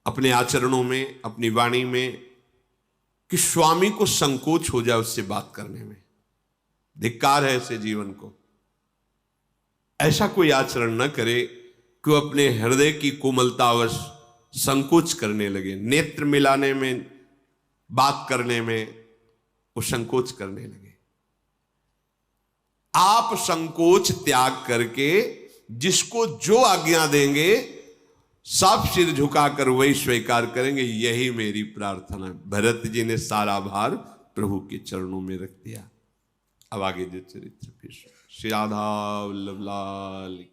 A: अपने आचरणों में, अपनी वाणी में, कि स्वामी को संकोच हो जाए उससे बात करने में। धिक्कार है ऐसे जीवन को। ऐसा कोई आचरण न करे कि वो अपने हृदय की कोमलतावश संकोच करने लगे। नेत्र मिलाने में, बात करने में वो संकोच करने लगे। आप संकोच त्याग करके जिसको जो आज्ञा देंगे, सब सिर झुकाकर वही स्वीकार करेंगे। यही मेरी प्रार्थना है। भरत जी ने सारा भार प्रभु के चरणों में रख दिया। अब आगे जो चरित्र पेश, श्री राधा वल्लभ लाल।